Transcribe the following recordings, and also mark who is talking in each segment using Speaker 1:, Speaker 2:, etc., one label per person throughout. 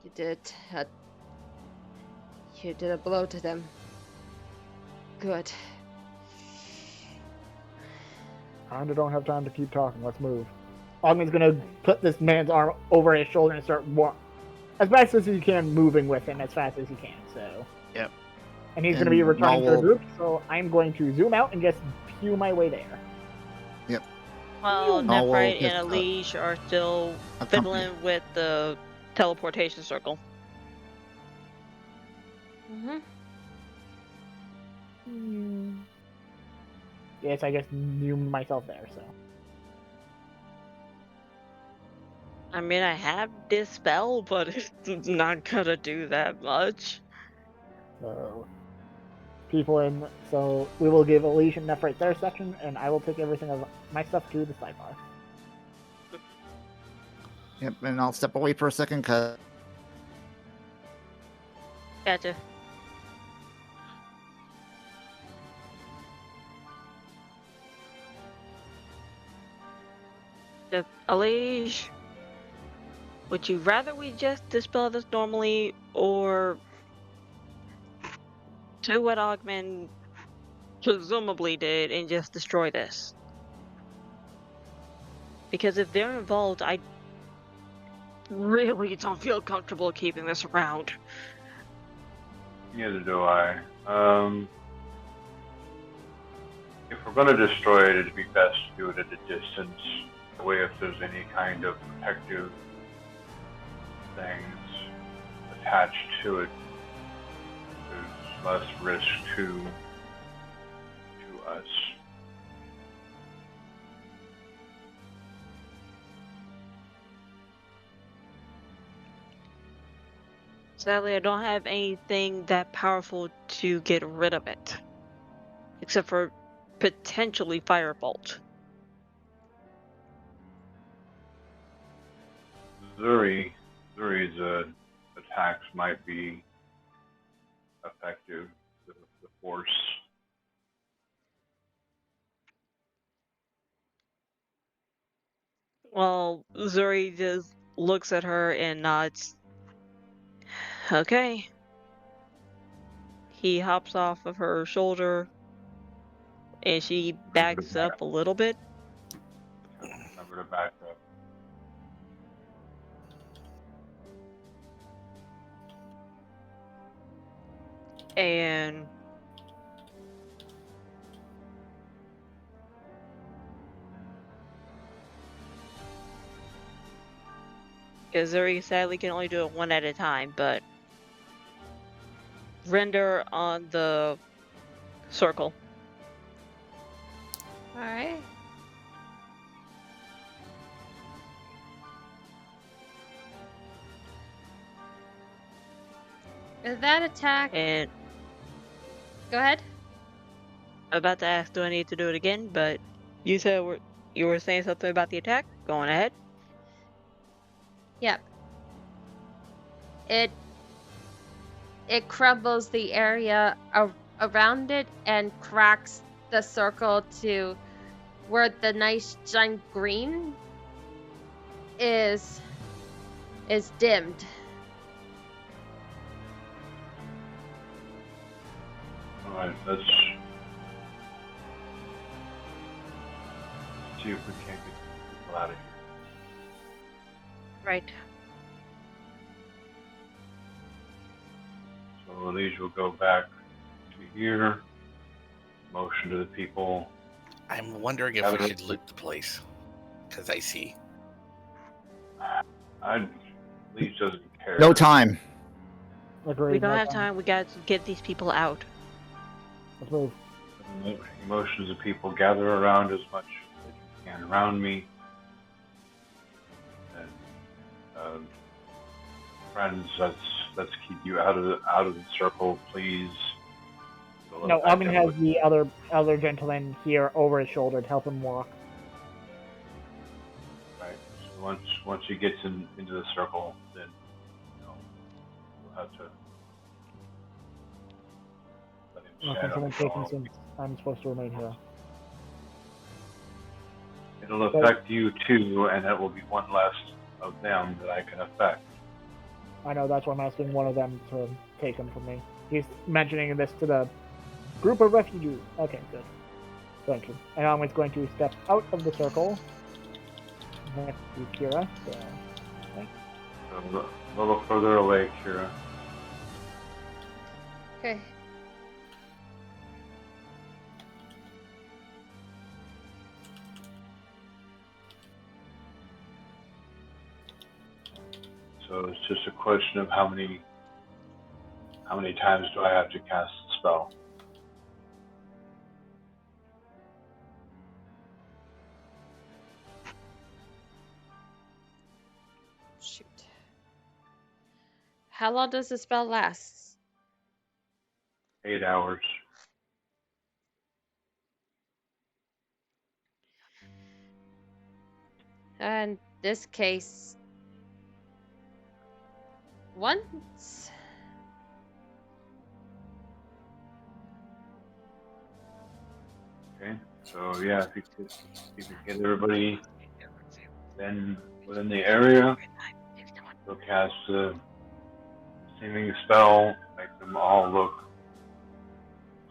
Speaker 1: You did. You did a blow to them. Good.
Speaker 2: I don't have time to keep talking. Let's move. Ogman's gonna put this man's arm over his shoulder and start as fast as he can, moving with him as fast as he can. So.
Speaker 3: Yep.
Speaker 2: And he's going to be returning to the group, so I'm going to zoom out and just pew my way there.
Speaker 3: Yep.
Speaker 4: Well, Nephrite and Alish are still fiddling with the teleportation circle.
Speaker 2: Yes, I just zoomed myself there, so.
Speaker 4: I mean, I have Dispel, but it's not gonna do that much.
Speaker 2: So, so we will give Alish and Nephrite their section, and I will take everything of my stuff to the sidebar.
Speaker 3: Yep, and I'll step away for a second, cause...
Speaker 4: Gotcha. Alish, would you rather we just dispel this normally, or do what Ogman presumably did and just destroy this? Because if they're involved, I really don't feel comfortable keeping this around.
Speaker 5: Neither do I. If we're going to destroy it, it'd be best to do it at a distance. That way, if there's any kind of protective things attached to it, there's less risk to us.
Speaker 4: Sadly, I don't have anything that powerful to get rid of it. Except for potentially Firebolt.
Speaker 5: Zuri's attacks might be effective, the force.
Speaker 4: Well, Zuri just looks at her and nods. Okay. He hops off of her shoulder and she backs up a little bit.
Speaker 5: Remember to back up.
Speaker 4: And Zuri sadly can only do it one at a time, but render on the circle.
Speaker 1: Alright. That attack.
Speaker 4: And
Speaker 1: go ahead.
Speaker 4: I'm about to ask, do I need to do it again? But you said you were saying something about the attack. Going ahead.
Speaker 1: Yep. It crumbles the area around it and cracks the circle to where the nice giant green is dimmed.
Speaker 5: Alright, let's see if we can't get people out of here.
Speaker 4: Right.
Speaker 5: So these will go back to here. Motion to the people.
Speaker 6: I'm wondering if we should loot the place. Because I see.
Speaker 5: Leech doesn't care.
Speaker 3: No time.
Speaker 2: Agreed,
Speaker 4: We don't have time. We got to get these people out.
Speaker 2: Let's move.
Speaker 5: Motions of people gather around as much as you can around me. And friends, let's keep you out of the circle, please.
Speaker 2: No, Ogman has the other gentleman here over his shoulder to help him walk.
Speaker 5: Right. So once he gets into the circle, then we'll have to let him stand up.
Speaker 2: Since I'm supposed to remain here.
Speaker 5: It'll affect you too, and it will be one less of them that I can affect.
Speaker 2: I know, that's why I'm asking one of them to take him from me. He's mentioning this to the group of refugees. Okay, good. Thank you. And I'm going to step out of the circle next to Kira. So, thanks.
Speaker 5: A little further away, Kira.
Speaker 1: Okay.
Speaker 5: So it's just a question of how many times do I have to cast the spell?
Speaker 1: Shoot. How long does the spell last?
Speaker 5: 8 hours.
Speaker 1: In this case, once.
Speaker 5: Okay. So yeah, if you could get everybody then within the area, they'll cast the seeming spell, make them all look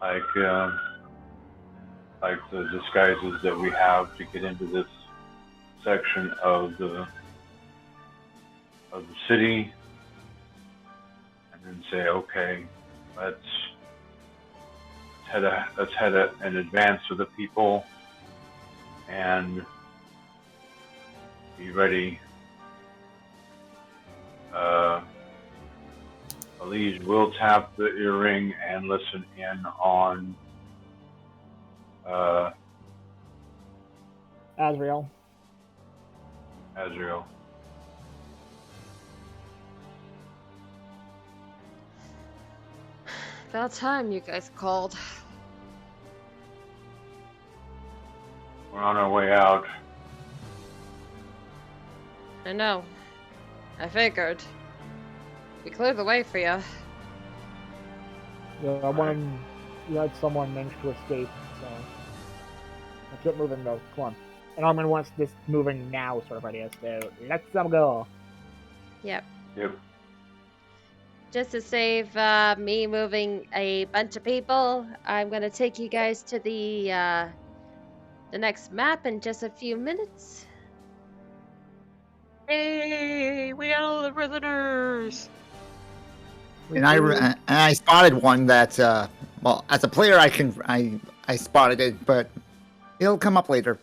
Speaker 5: like the disguises that we have to get into this section of the city, and then say, okay, let's head in advance of the people and be ready. Elise will tap the earring and listen in on
Speaker 2: Azrael.
Speaker 5: Azrael.
Speaker 1: About time you guys called.
Speaker 5: We're on our way out.
Speaker 1: I know. I figured. We cleared the way for you.
Speaker 2: Yeah, you had someone manage to escape, so let's get moving though. Come on. And Armin wants this moving now sort of idea, so let's go.
Speaker 1: Yep.
Speaker 5: Yep.
Speaker 1: Just to save me moving a bunch of people, I'm gonna take you guys to the next map in just a few minutes.
Speaker 4: Hey, we got all the prisoners.
Speaker 3: And I spotted one that, well, as a player, I spotted it, but it'll come up later.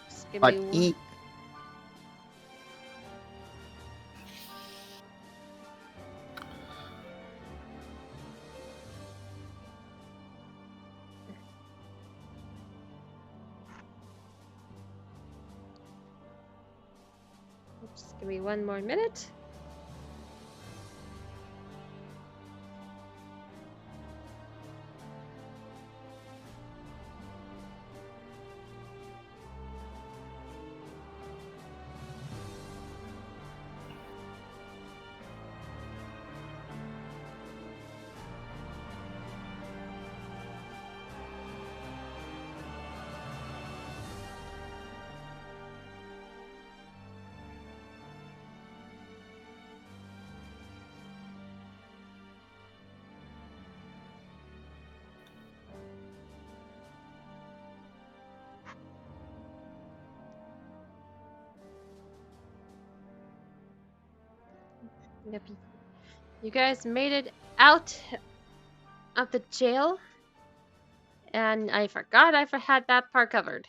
Speaker 1: Just give
Speaker 3: But
Speaker 1: me Just give me one more minute. Yep. You guys made it out of the jail, and I forgot I had that part covered.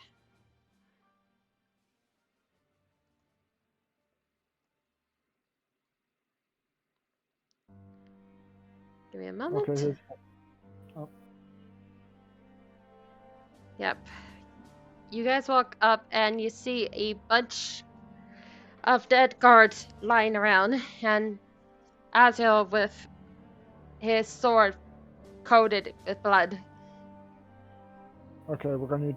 Speaker 1: Give me a moment.
Speaker 2: Okay,
Speaker 1: Yep. You guys walk up and you see a bunch of dead guards lying around, and Azil with his sword coated with blood.
Speaker 2: Okay, we're gonna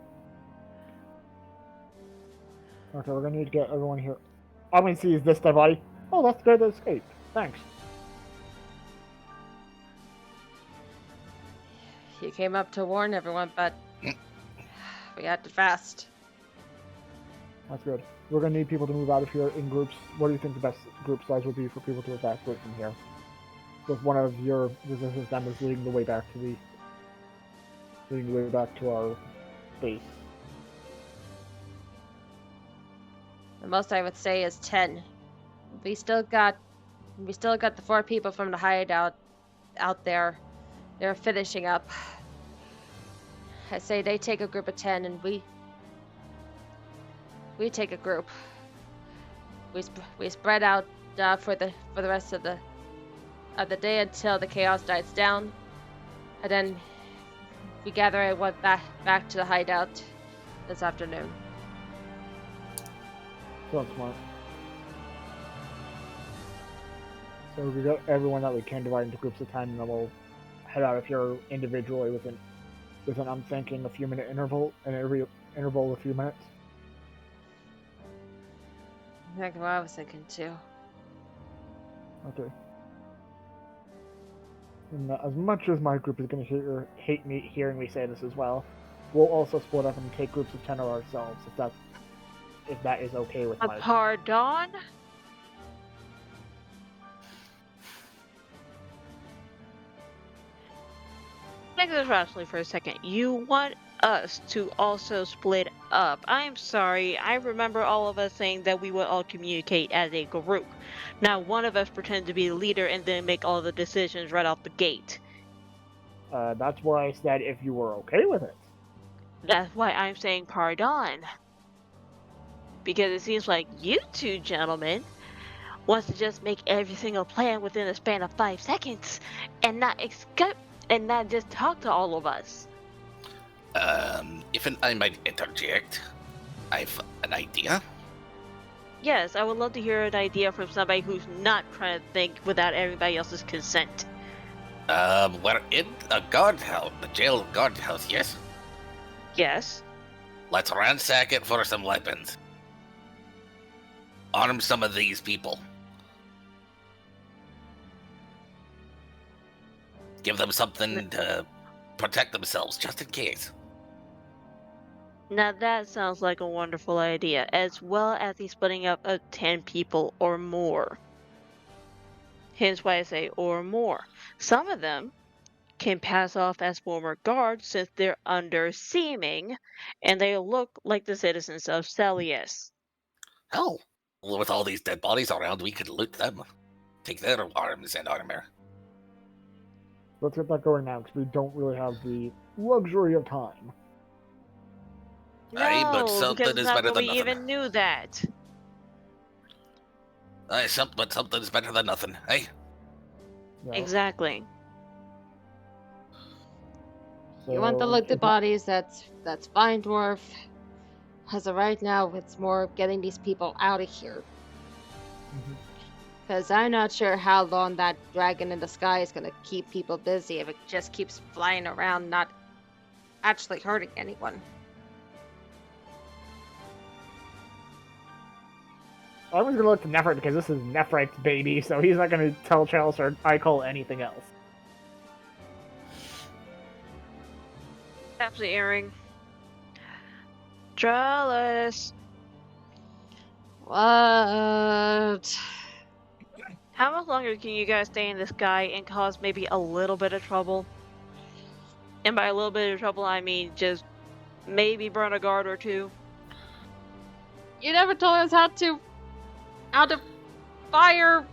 Speaker 2: need to get everyone here. Armin sees this dead body. Oh, that's good to escape. Thanks.
Speaker 1: He came up to warn everyone, but we acted fast.
Speaker 2: That's good. We're gonna need people to move out of here in groups. What do you think the best group size would be for people to evacuate from here? With one of your resistance members leading the way back to our base.
Speaker 1: The most I would say is 10. We still got the 4 people from the hideout out there. They're finishing up. I say they take a group of 10 and we take a group. We spread out for the rest of the day until the chaos dies down, and then we gather and went back to the hideout this afternoon.
Speaker 2: Sounds smart. So we got everyone that we can divide into groups of 10, and then we'll head out of here individually with an I'm thinking a few minute interval, and every interval a few minutes.
Speaker 1: That's what I was thinking too.
Speaker 2: Okay. And as much as my group is going to hate me hearing me say this as well, we'll also split up and take groups of 10 of ourselves, if that is okay with my...
Speaker 4: Pardon? Think this rationally for a second. You want us to also split up. I'm sorry, I remember all of us saying that we would all communicate as a group. Now one of us pretend to be the leader and then make all the decisions right off the gate.
Speaker 2: That's why I said if you were okay with it.
Speaker 4: That's why I'm saying pardon. Because it seems like you two gentlemen wants to just make every single plan within a span of 5 seconds and not just talk to all of us.
Speaker 6: If I might interject, I've an idea.
Speaker 4: Yes, I would love to hear an idea from somebody who's not trying to think without everybody else's consent.
Speaker 6: We're in a guardhouse, the jail guardhouse, yes?
Speaker 4: Yes.
Speaker 6: Let's ransack it for some weapons. Arm some of these people. Give them something to protect themselves, just in case.
Speaker 4: Now that sounds like a wonderful idea, as well as the splitting up of 10 people or more. Hence why I say or more. Some of them can pass off as former guards since they're under seaming, and they look like the citizens of Celius.
Speaker 6: Hell, with all these dead bodies around, we could loot them. Take their arms and armor.
Speaker 2: Let's get that going now, because we don't really have the luxury of time.
Speaker 6: Aye, but
Speaker 4: No,
Speaker 6: something
Speaker 4: because
Speaker 6: is
Speaker 4: not
Speaker 6: better
Speaker 4: that
Speaker 6: than
Speaker 4: we
Speaker 6: nothing.
Speaker 4: even knew that.
Speaker 6: Aye, but something's better than nothing, eh?
Speaker 2: Yeah.
Speaker 4: Exactly.
Speaker 1: You want to look the bodies? That's fine, dwarf. As of right now, it's more getting these people out of here. Because I'm not sure how long that dragon in the sky is going to keep people busy if it just keeps flying around, not actually hurting anyone.
Speaker 2: I was going to look to Nephrit because this is Nephrit's baby, so he's not going to tell Chalice or Eichel anything else.
Speaker 4: Absolutely airing. Chalice.
Speaker 1: What?
Speaker 4: How much longer can you guys stay in the sky and cause maybe a little bit of trouble? And by a little bit of trouble, I mean just maybe burn a guard or two.
Speaker 1: You never told us how to fire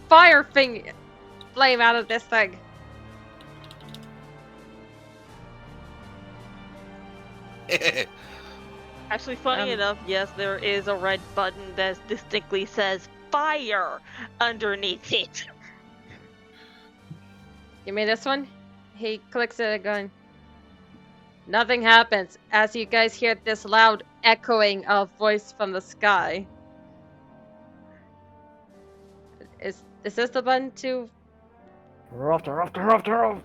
Speaker 1: flame out of this thing.
Speaker 4: Actually, funny enough, yes, there is a red button that distinctly says fire underneath it.
Speaker 1: Give me this one. He clicks it again. Nothing happens as you guys hear this loud echoing of voice from the sky. Is this the button to...
Speaker 2: Turn off, turn off, turn off, turn off!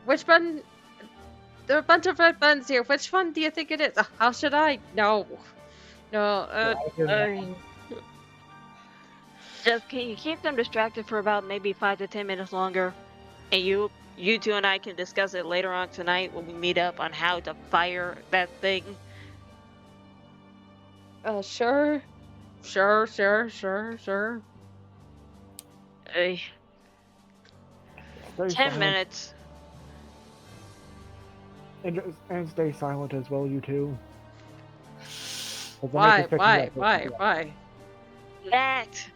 Speaker 1: Which button? There are a bunch of red buttons here. Which one do you think it is? How should I? No.
Speaker 4: Just can you keep them distracted for about maybe 5 to 10 minutes longer? And you you two and I can discuss it later on tonight when we meet up on how to fire that thing.
Speaker 1: Sure. Sure.
Speaker 4: Uh,
Speaker 2: Stay
Speaker 4: 10
Speaker 2: silent.
Speaker 4: minutes.
Speaker 2: And stay silent as well, you two. 'Cause the
Speaker 1: Why?
Speaker 2: Maker's picking you up.
Speaker 1: Why?
Speaker 4: That.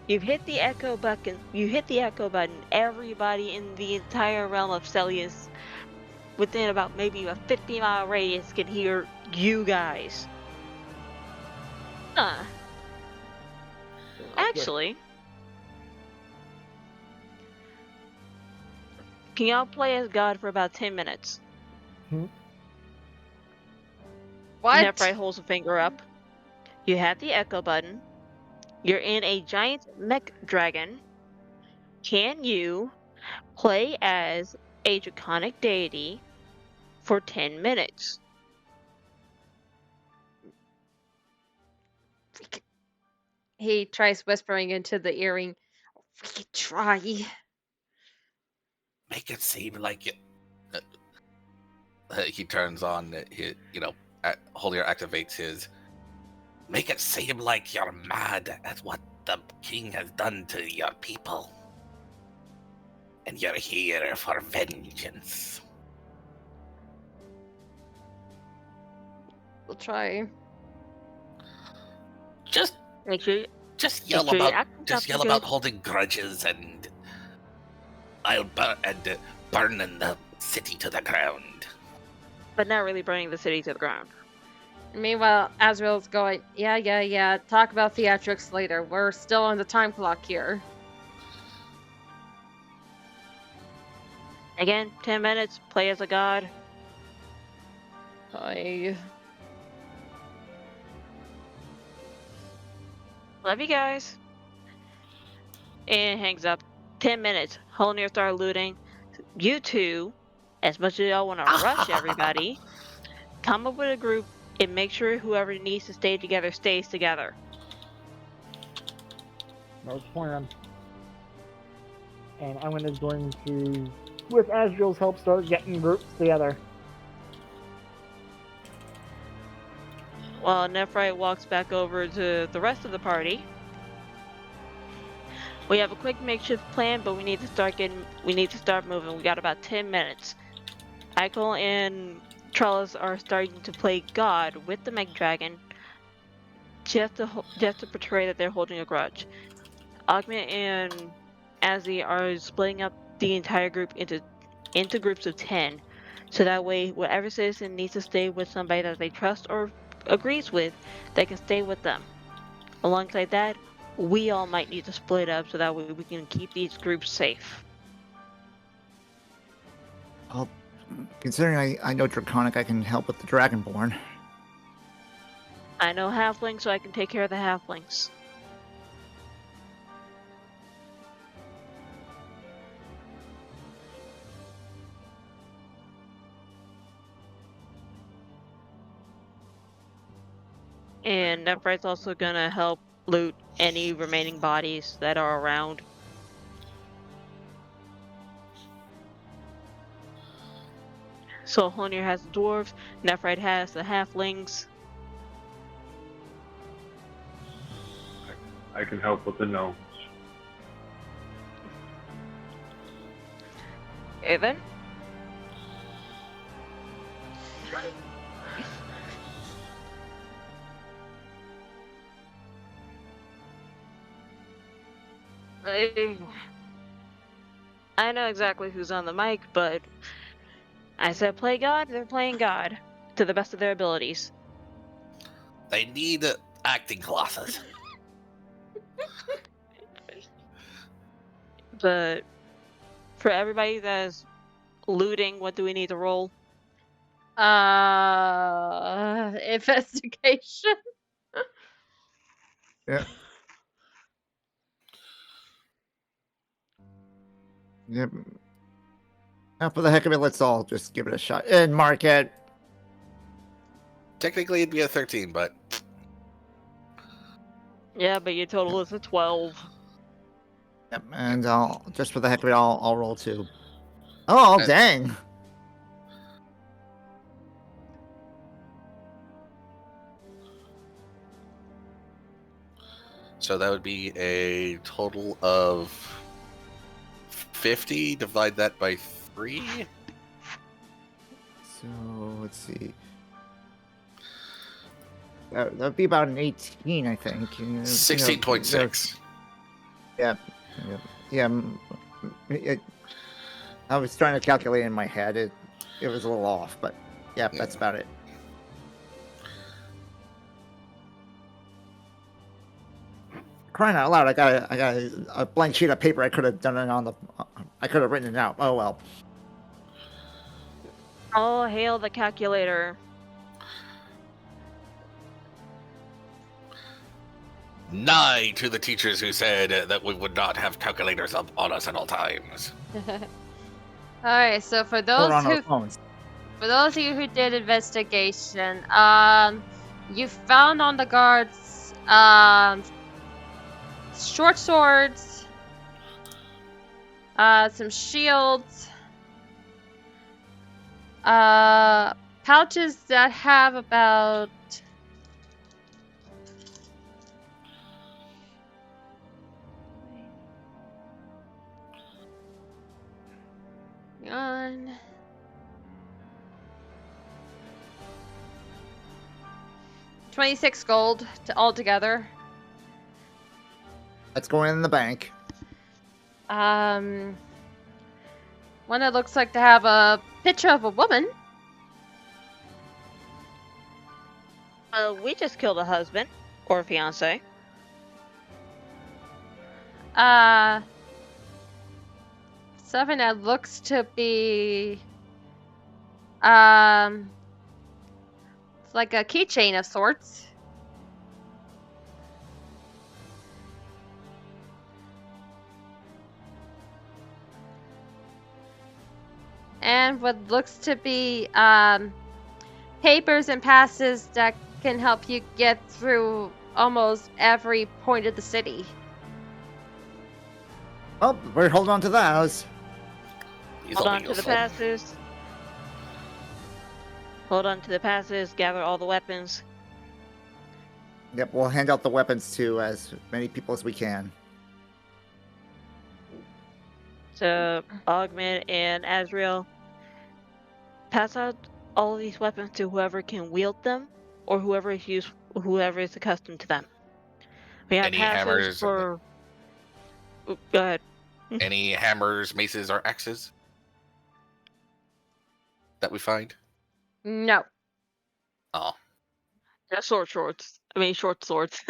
Speaker 4: You've hit the echo button. You hit the echo button. Everybody in the entire realm of Celius, within about maybe a 50-mile radius, can hear you guys. Actually, can y'all play as God for about 10 minutes?
Speaker 1: What?
Speaker 4: Nephrite holds a finger up. You have the echo button. You're in a giant mech dragon. Can you play as a draconic deity for 10 minutes?
Speaker 1: He tries whispering into the earring. We could try.
Speaker 6: Make it seem like it. He turns on his, Holier activates his. Make it seem like you're mad at what the king has done to your people. And you're here for vengeance.
Speaker 1: We'll try.
Speaker 6: Just
Speaker 4: Make sure you,
Speaker 6: yell
Speaker 4: make sure your
Speaker 6: about
Speaker 4: accent's up good.
Speaker 6: about holding grudges and burning the city to the ground.
Speaker 4: But not really burning the city to the ground.
Speaker 1: Meanwhile, Azrael's going, yeah. Talk about theatrics later. We're still on the time clock here.
Speaker 4: Again, 10 minutes, play as a god. Love you guys. And hangs up. 10 minutes. Holnir start looting. You two, as much as y'all want to rush everybody, come up with a group and make sure whoever needs to stay together stays together.
Speaker 2: No plan. And Owen is going to, with Asriel's help, start getting groups together.
Speaker 4: While Nephrite walks back over to the rest of the party. We have a quick makeshift plan, but we need to start moving. We got about 10 minutes. Eichel and Trellis are starting to play God with the Meg Dragon, just to portray that they're holding a grudge. Augment and Azzy are splitting up the entire group into groups of 10, so that way whatever citizen needs to stay with somebody that they trust or agrees with, they can stay with them. Alongside that, we all might need to split up so that way we can keep these groups safe.
Speaker 3: Well, considering I know Draconic, I can help with the Dragonborn.
Speaker 4: I know halflings, so I can take care of the halflings. And Nephrite's also gonna help loot any remaining bodies that are around. So Honir has the dwarves, Nephrite has the halflings.
Speaker 5: I can help with the gnomes.
Speaker 4: Evan? I know exactly who's on the mic, but I said play God, they're playing God to the best of their abilities.
Speaker 6: They need acting classes.
Speaker 4: But for everybody that's looting, what do we need to roll?
Speaker 1: Investigation.
Speaker 3: Yeah. Yep. Now, for the heck of it, let's all just give it a shot and mark it.
Speaker 6: Technically, it'd be a 13, but
Speaker 4: Yeah, but your total is a 12.
Speaker 3: Yep, and I'll just for the heck of it, I'll roll 2. Oh,
Speaker 6: Uh,
Speaker 3: dang!
Speaker 6: So that would be a total of 50. Divide that by 3.
Speaker 3: So let's see. That would be about an 18, I think.
Speaker 6: 16.6.
Speaker 3: Yeah. I was trying to calculate in my head. It was a little off, but yeah, that's about it. Crying out loud! I got a blank sheet of paper. I could have done it on the. I could have written it out. Oh well.
Speaker 4: All hail the calculator.
Speaker 6: Nigh to the teachers who said that we would not have calculators up on us at all times.
Speaker 1: Alright, so for
Speaker 3: We're
Speaker 1: those
Speaker 3: on our
Speaker 1: who
Speaker 3: phones.
Speaker 1: For those of you who did investigation, you found on the guards short swords, some shields, pouches that have about on 26 gold altogether.
Speaker 3: That's going in the bank.
Speaker 1: One that looks like to have a picture of a woman.
Speaker 4: We just killed a husband or a fiance.
Speaker 1: Something that looks to be it's like a keychain of sorts. And what looks to be papers and passes that can help you get through almost every point of the city.
Speaker 3: Well, we're holding on to those.
Speaker 4: Hold on to the passes. Hold on to the passes. Gather all the weapons.
Speaker 3: Yep, we'll hand out the weapons to as many people as we can.
Speaker 4: So, Augment and Azrael, pass out all of these weapons to whoever can wield them, or whoever is accustomed to them. We have
Speaker 6: Any
Speaker 4: passes
Speaker 6: hammers?
Speaker 4: for. Go ahead.
Speaker 6: Any hammers, maces, or axes that we find?
Speaker 1: No.
Speaker 6: Oh,
Speaker 4: Short swords. Short swords.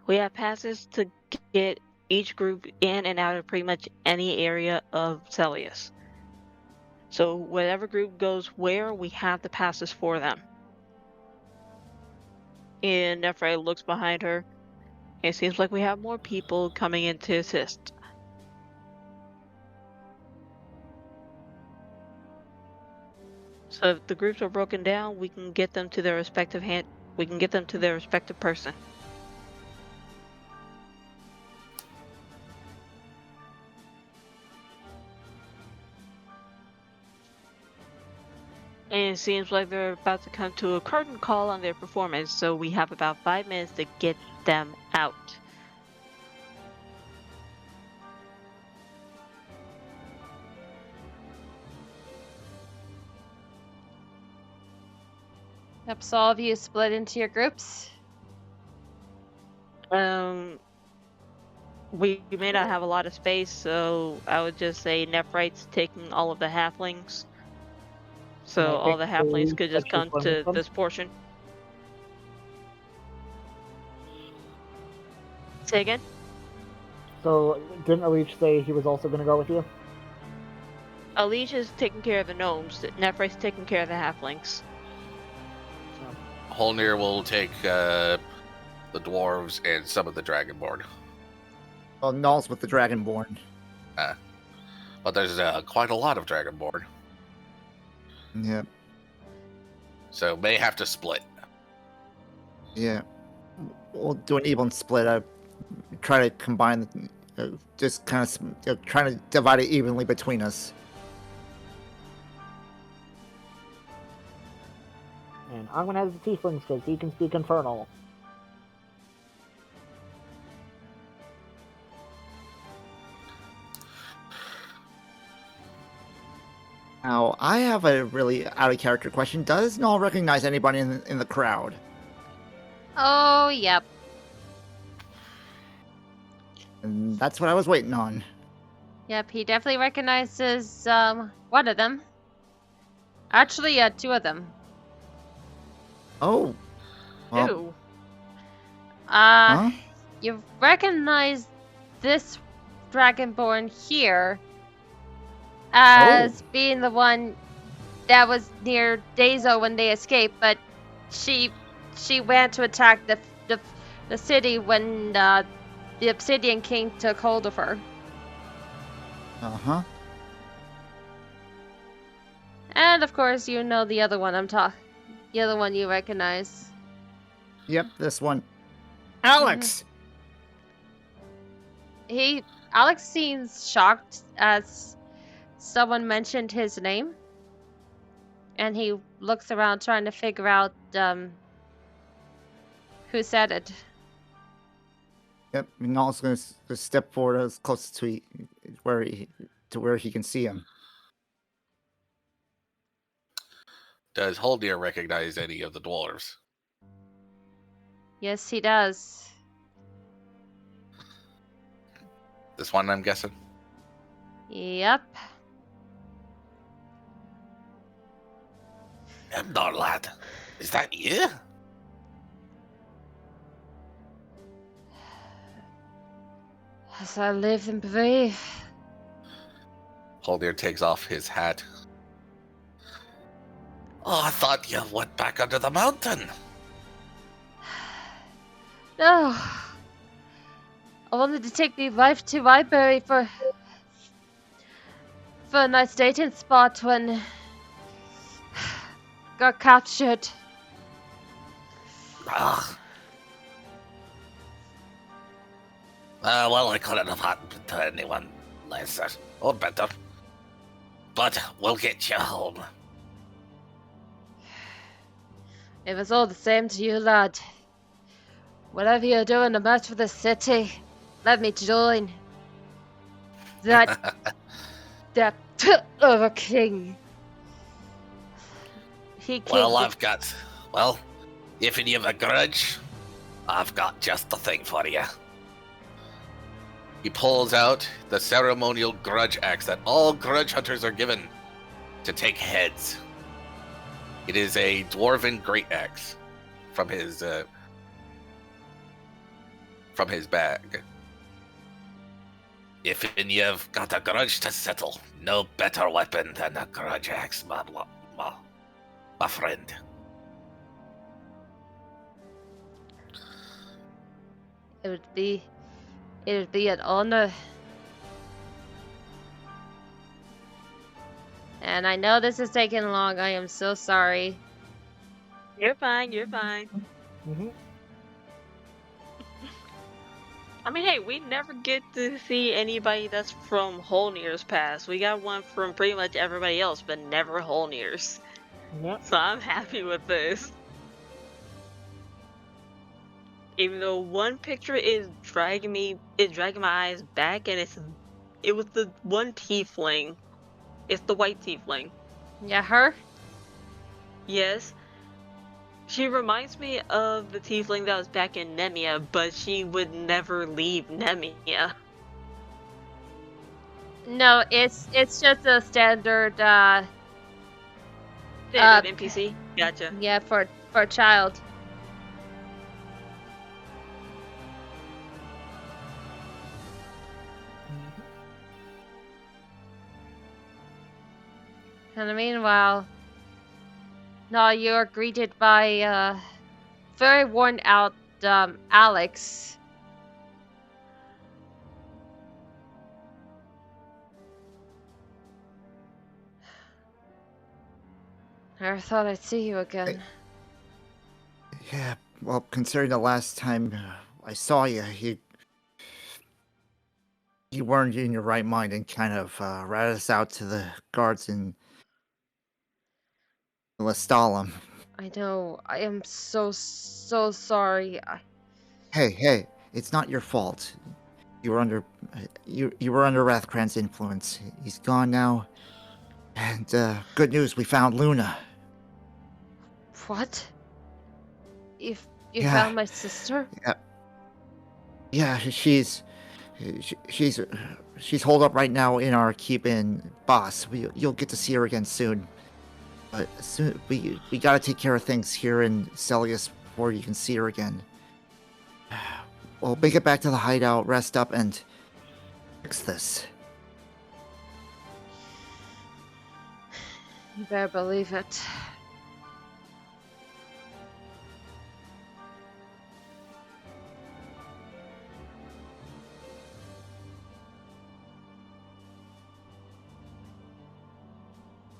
Speaker 4: We have passes to get each group in and out of pretty much any area of Celius. So whatever group goes where, we have the passes for them. And Nephra looks behind her. It seems like we have more people coming in to assist. So if the groups are broken down, we can get them to their respective person. And it seems like they're about to come to a curtain call on their performance, so we have about 5 minutes to get them out.
Speaker 1: Yep, so all of you split into your groups.
Speaker 4: We may not have a lot of space, so I would just say Nephrite's taking all of the halflings. So all the halflings could just come to this portion. Say again?
Speaker 2: So, didn't Alich say he was also going to go with you?
Speaker 4: Alich is taking care of the gnomes. Nephrite's taking care of the halflings.
Speaker 6: Holnir will take the dwarves and some of the dragonborn.
Speaker 3: Well, Null's with the Dragonborn.
Speaker 6: But there's quite a lot of dragonborn.
Speaker 3: Yep.
Speaker 6: So may have to split.
Speaker 3: Yeah. We'll do an even split. try to combine, just kind of trying to divide it evenly between us.
Speaker 2: And Angwin has the tieflings because he can speak infernal.
Speaker 3: Now, I have a really out of character question. Does Null recognize anybody in the crowd?
Speaker 1: Oh, yep.
Speaker 3: And that's what I was waiting on.
Speaker 1: Yep, he definitely recognizes one of them. Actually, two of them.
Speaker 3: Oh. Well,
Speaker 4: Who?
Speaker 3: huh?
Speaker 1: You recognize this Dragonborn here as being the one that was near Dazo when they escaped, but she went to attack the city when the Obsidian King took hold of her.
Speaker 3: Uh-huh.
Speaker 1: And of course, you know the other one the other one you recognize.
Speaker 3: Yep, this one. Alex!
Speaker 1: Alex seems shocked as someone mentioned his name. And he looks around trying to figure out who said it.
Speaker 3: Yep, and Null's going to step forward as close to where he can see him.
Speaker 6: Does Holdir recognize any of the dwarves?
Speaker 1: Yes, he does.
Speaker 6: This one, I'm guessing?
Speaker 1: Yep.
Speaker 6: Emdar, lad. Is that you?
Speaker 1: As I live and breathe.
Speaker 6: Holdir takes off his hat. Oh, I thought you went back under the mountain.
Speaker 1: No. I wanted to take my wife to Wybury for a nice dating spot when got captured.
Speaker 6: Ugh. Well, I couldn't have happened to anyone lesser or better. But we'll get you home.
Speaker 1: It was all the same to you, lad. Whatever you're doing to match for the city, let me join. That of a king. He
Speaker 6: Well,
Speaker 1: killed
Speaker 6: if you have a grudge, I've got just the thing for you. He pulls out the ceremonial grudge axe that all grudge hunters are given to take heads. It is a dwarven great axe from his bag. If you've got a grudge to settle, no better weapon than a grudge axe, my friend.
Speaker 1: It would be an honor. And I know this is taking long. I am so sorry.
Speaker 4: You're fine. You're fine.
Speaker 2: Mm-hmm.
Speaker 4: I mean, hey, we never get to see anybody that's from Holnir's past. We got one from pretty much everybody else, but never Holnir's.
Speaker 2: Yep.
Speaker 4: So I'm happy with this. Even though one picture is dragging my eyes back, and it was the one tiefling. It's the white tiefling.
Speaker 1: Yeah, her?
Speaker 4: Yes. She reminds me of the tiefling that was back in Nemia, but she would never leave Nemia.
Speaker 1: No, it's just a standard
Speaker 4: NPC? Gotcha.
Speaker 1: yeah, for a child. And meanwhile, now you're greeted by very worn out Alex. Never thought I'd see you again.
Speaker 3: Yeah, well, considering the last time I saw you, you weren't in your right mind and kind of ratted us out to the guards in Lestalem.
Speaker 1: I know. I am so sorry.
Speaker 3: Hey, it's not your fault. You were under you were under Rathcran's influence. He's gone now. And good news, we found Luna.
Speaker 1: What? If you
Speaker 3: Yeah.
Speaker 1: found my sister?
Speaker 3: Yeah, she's holed up right now in our keep in Boss. You'll get to see her again soon. But soon we gotta take care of things here in Celius before you can see her again. We'll make it back to the hideout, rest up, and fix this.
Speaker 1: You better believe it.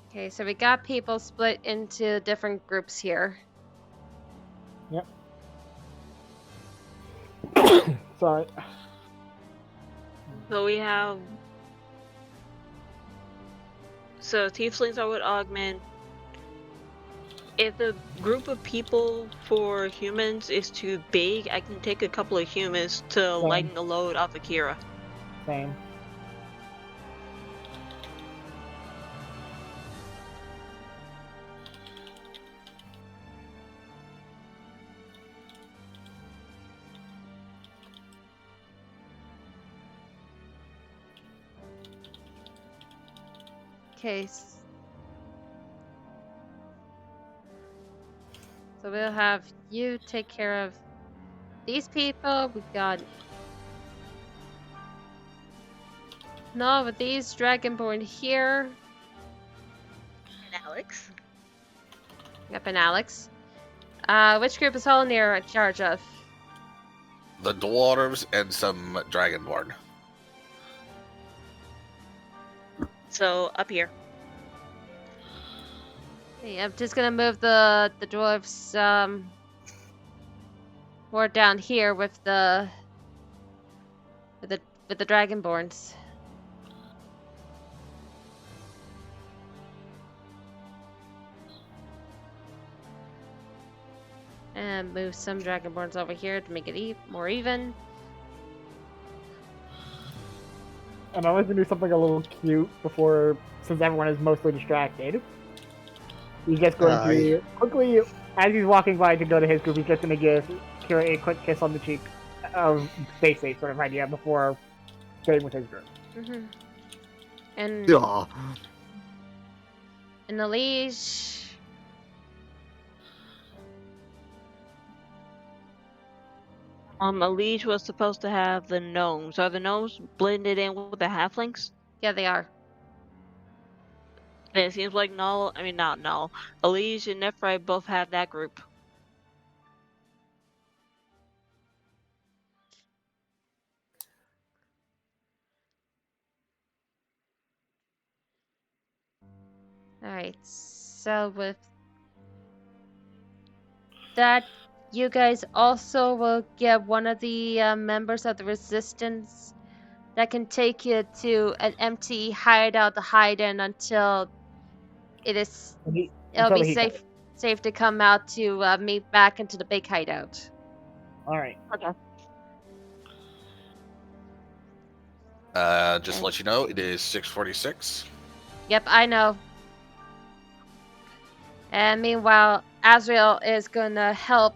Speaker 1: Okay, so we got people split into different groups here.
Speaker 2: Yep. Sorry.
Speaker 4: So we have. So tieflings are with augment. If the group of people for humans is too big, I can take a couple of humans to lighten the load off Akira.
Speaker 2: Same.
Speaker 1: Okay. So we'll have you take care of these people. We got no, with these Dragonborn here.
Speaker 4: And Alex.
Speaker 1: Yep, and Alex. Which group is Holnir in charge of?
Speaker 6: The dwarves and some dragonborn.
Speaker 4: So up here.
Speaker 1: Hey, I'm just gonna move the dwarves more down here with the Dragonborns. And move some Dragonborns over here to make it more even.
Speaker 2: And I like to do something a little cute before, since everyone is mostly distracted. He's just going to quickly, as he's walking by to go to his group, he's just going to give Kira a quick kiss on the cheek of stay safe sort of idea before staying with his group.
Speaker 1: Mm-hmm. And the leash.
Speaker 4: A liege was supposed to have the gnomes. Are the gnomes blended in with the halflings?
Speaker 1: Yeah, they are.
Speaker 4: And it seems like Null, I mean not Null, Elige and Nephrite both have that group.
Speaker 1: Alright, so with that, you guys also will get one of the members of the Resistance that can take you to an empty hideout to hide in until it'll be safe to come out to meet back into the big hideout.
Speaker 2: Alright.
Speaker 4: Okay.
Speaker 6: Just to let you know, it is 6:46.
Speaker 1: Yep, I know. And meanwhile, Azrael is gonna help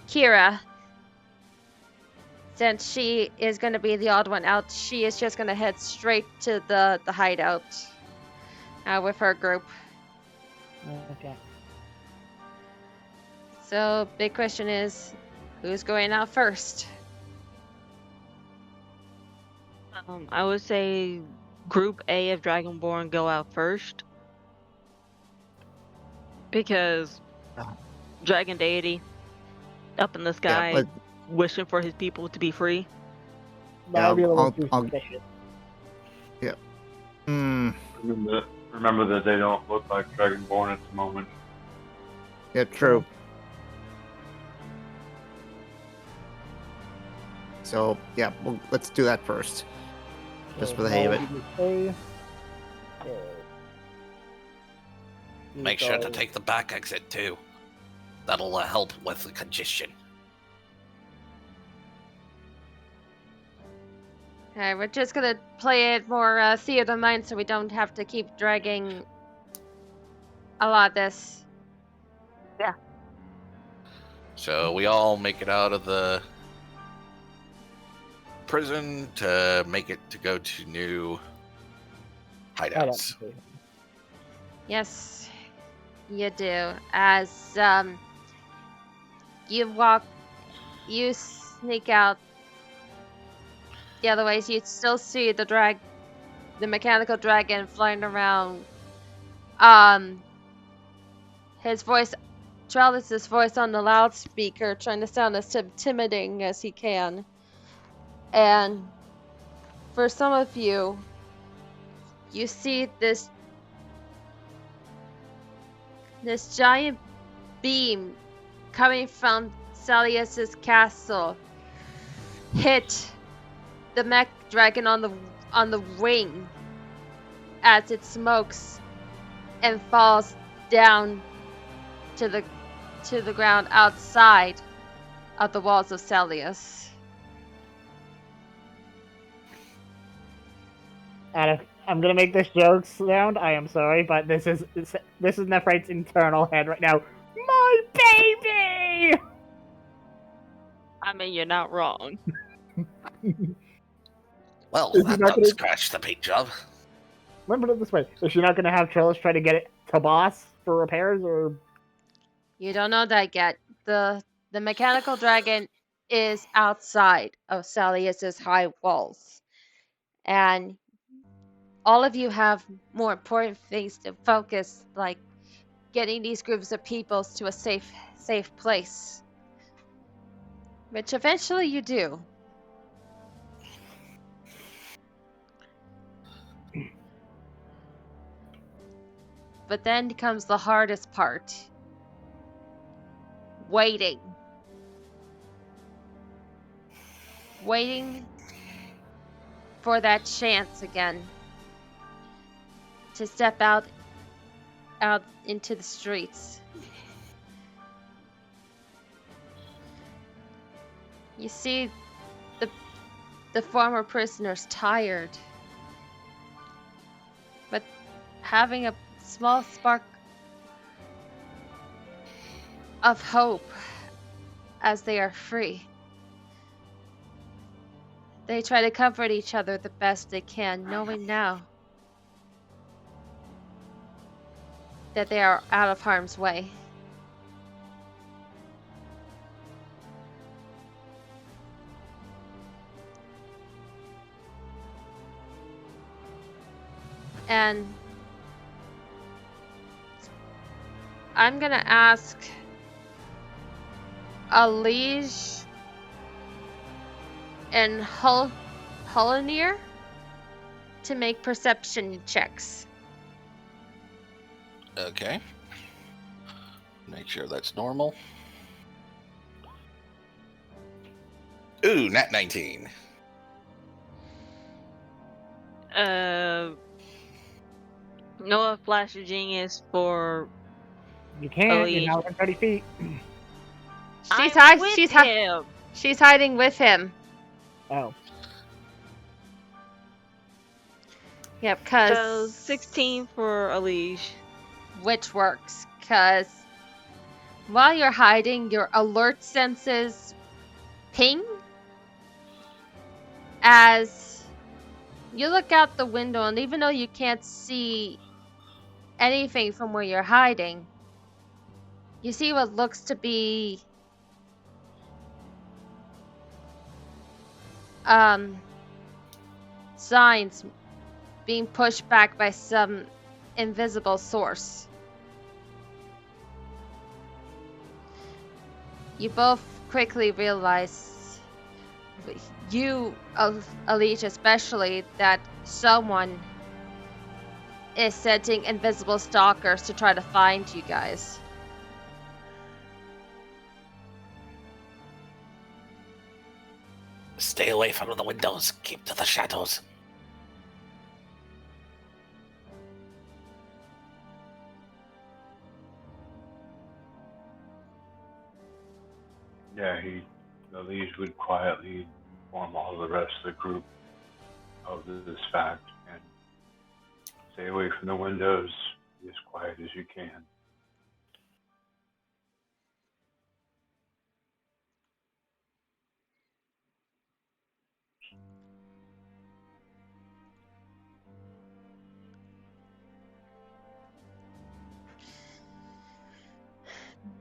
Speaker 1: Kira. Since she is gonna be the odd one out, she is just gonna head straight to the hideout with her group.
Speaker 2: Okay.
Speaker 1: So, big question is, who's going out first?
Speaker 4: I would say Group A of Dragonborn go out first. Because Dragon Deity up in the sky wishing for his people to be free.
Speaker 2: That would be a little too suspicious.
Speaker 3: Yeah.
Speaker 5: Remember that they don't look like Dragonborn at the moment.
Speaker 3: Yeah, true. So, yeah, let's do that first. Just
Speaker 2: So
Speaker 3: for the hate of
Speaker 2: roll
Speaker 3: it.
Speaker 2: EDK.
Speaker 6: Make sure to take the back exit too. That'll help with the congestion.
Speaker 1: Okay, we're just gonna play it more theater mind so we don't have to keep dragging a lot of this.
Speaker 6: So we all make it out of the prison to make it to go to new hideouts.
Speaker 1: Yes, you do. As you sneak out the other ways, you still see the mechanical dragon flying around. His voice, Travis's voice on the loudspeaker, trying to sound as intimidating as he can. And for some of you, you see this giant beam coming from Salius's castle hit the mech dragon on the wing as it smokes and falls down to the ground outside of the walls of Salius.
Speaker 2: I'm gonna make this joke sound. I am sorry, but this is Nephrite's internal head right now. My baby.
Speaker 4: I mean, you're not wrong.
Speaker 6: Well,
Speaker 2: Is he
Speaker 6: that
Speaker 2: not
Speaker 6: doesn't
Speaker 2: gonna-
Speaker 6: scratch the paint job.
Speaker 2: Remember it this way: is she not gonna have Trillis try to get it to boss for repairs, or
Speaker 1: You don't know that yet. The mechanical dragon is outside of Salius's high walls. And all of you have more important things to focus, like getting these groups of people to a safe place. Which eventually you do. But then comes the hardest part. Waiting. Waiting for that chance again to step out into the streets. You see the former prisoners tired, but having a small spark of hope as they are free. They try to comfort each other the best they can, knowing now that they are out of harm's way. And I'm gonna ask Alige and Holonier to make perception checks.
Speaker 6: Okay. Make sure that's normal. Ooh, nat 19.
Speaker 4: Noah Flash of Genius for
Speaker 2: you can't? You're
Speaker 4: Elise.
Speaker 2: now within 30 feet.
Speaker 1: She's hiding with him.
Speaker 2: Oh,
Speaker 1: Yep, cause
Speaker 4: So 16 for Elise.
Speaker 1: which works, cause while you're hiding, your alert senses ping as you look out the window, and even though you can't see anything from where you're hiding, you see what looks to be signs being pushed back by some invisible source. You both quickly realize, you, Alicia especially, that someone is sending invisible stalkers to try to find you guys.
Speaker 6: Stay away from the windows. Keep to the shadows.
Speaker 5: Yeah, the liege would quietly inform all the rest of the group of this fact and stay away from the windows. Be as quiet as you can.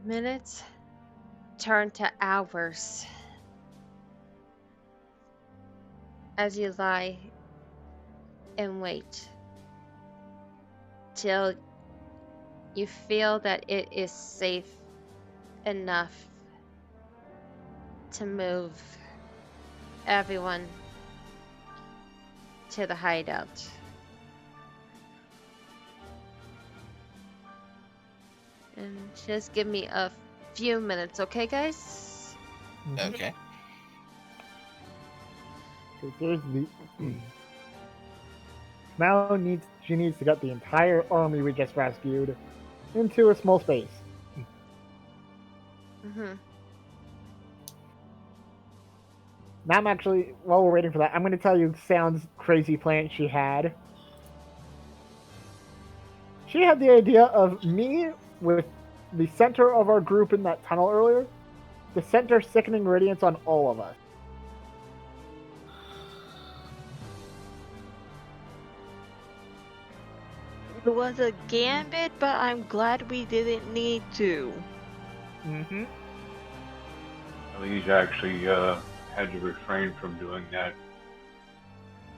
Speaker 1: Minutes turn to hours as you lie and wait till you feel that it is safe enough to move everyone to the hideout. And just give me a few minutes, okay, guys?
Speaker 6: Okay.
Speaker 2: So here's the. She needs to get the entire army we just rescued into a small space.
Speaker 1: Mm-hmm.
Speaker 2: Now I'm actually, while we're waiting for that, I'm going to tell you Sound's crazy plan she had. She had the idea of me with the center of our group in that tunnel earlier to center sickening radiance on all of us.
Speaker 4: It was a gambit, but I'm glad we didn't need to.
Speaker 2: Mm-hmm.
Speaker 5: The liege actually had to refrain from doing that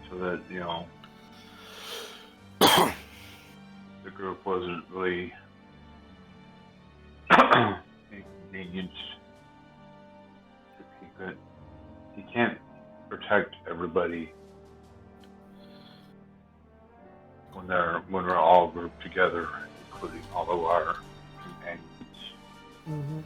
Speaker 5: so that, the group wasn't really inconvenienced to keep it. You can't protect everybody when we're all grouped together, including all of our companions.
Speaker 2: Mm-hmm.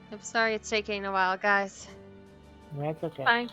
Speaker 1: I'm sorry it's taking a while, guys.
Speaker 2: That's okay.
Speaker 4: Fine.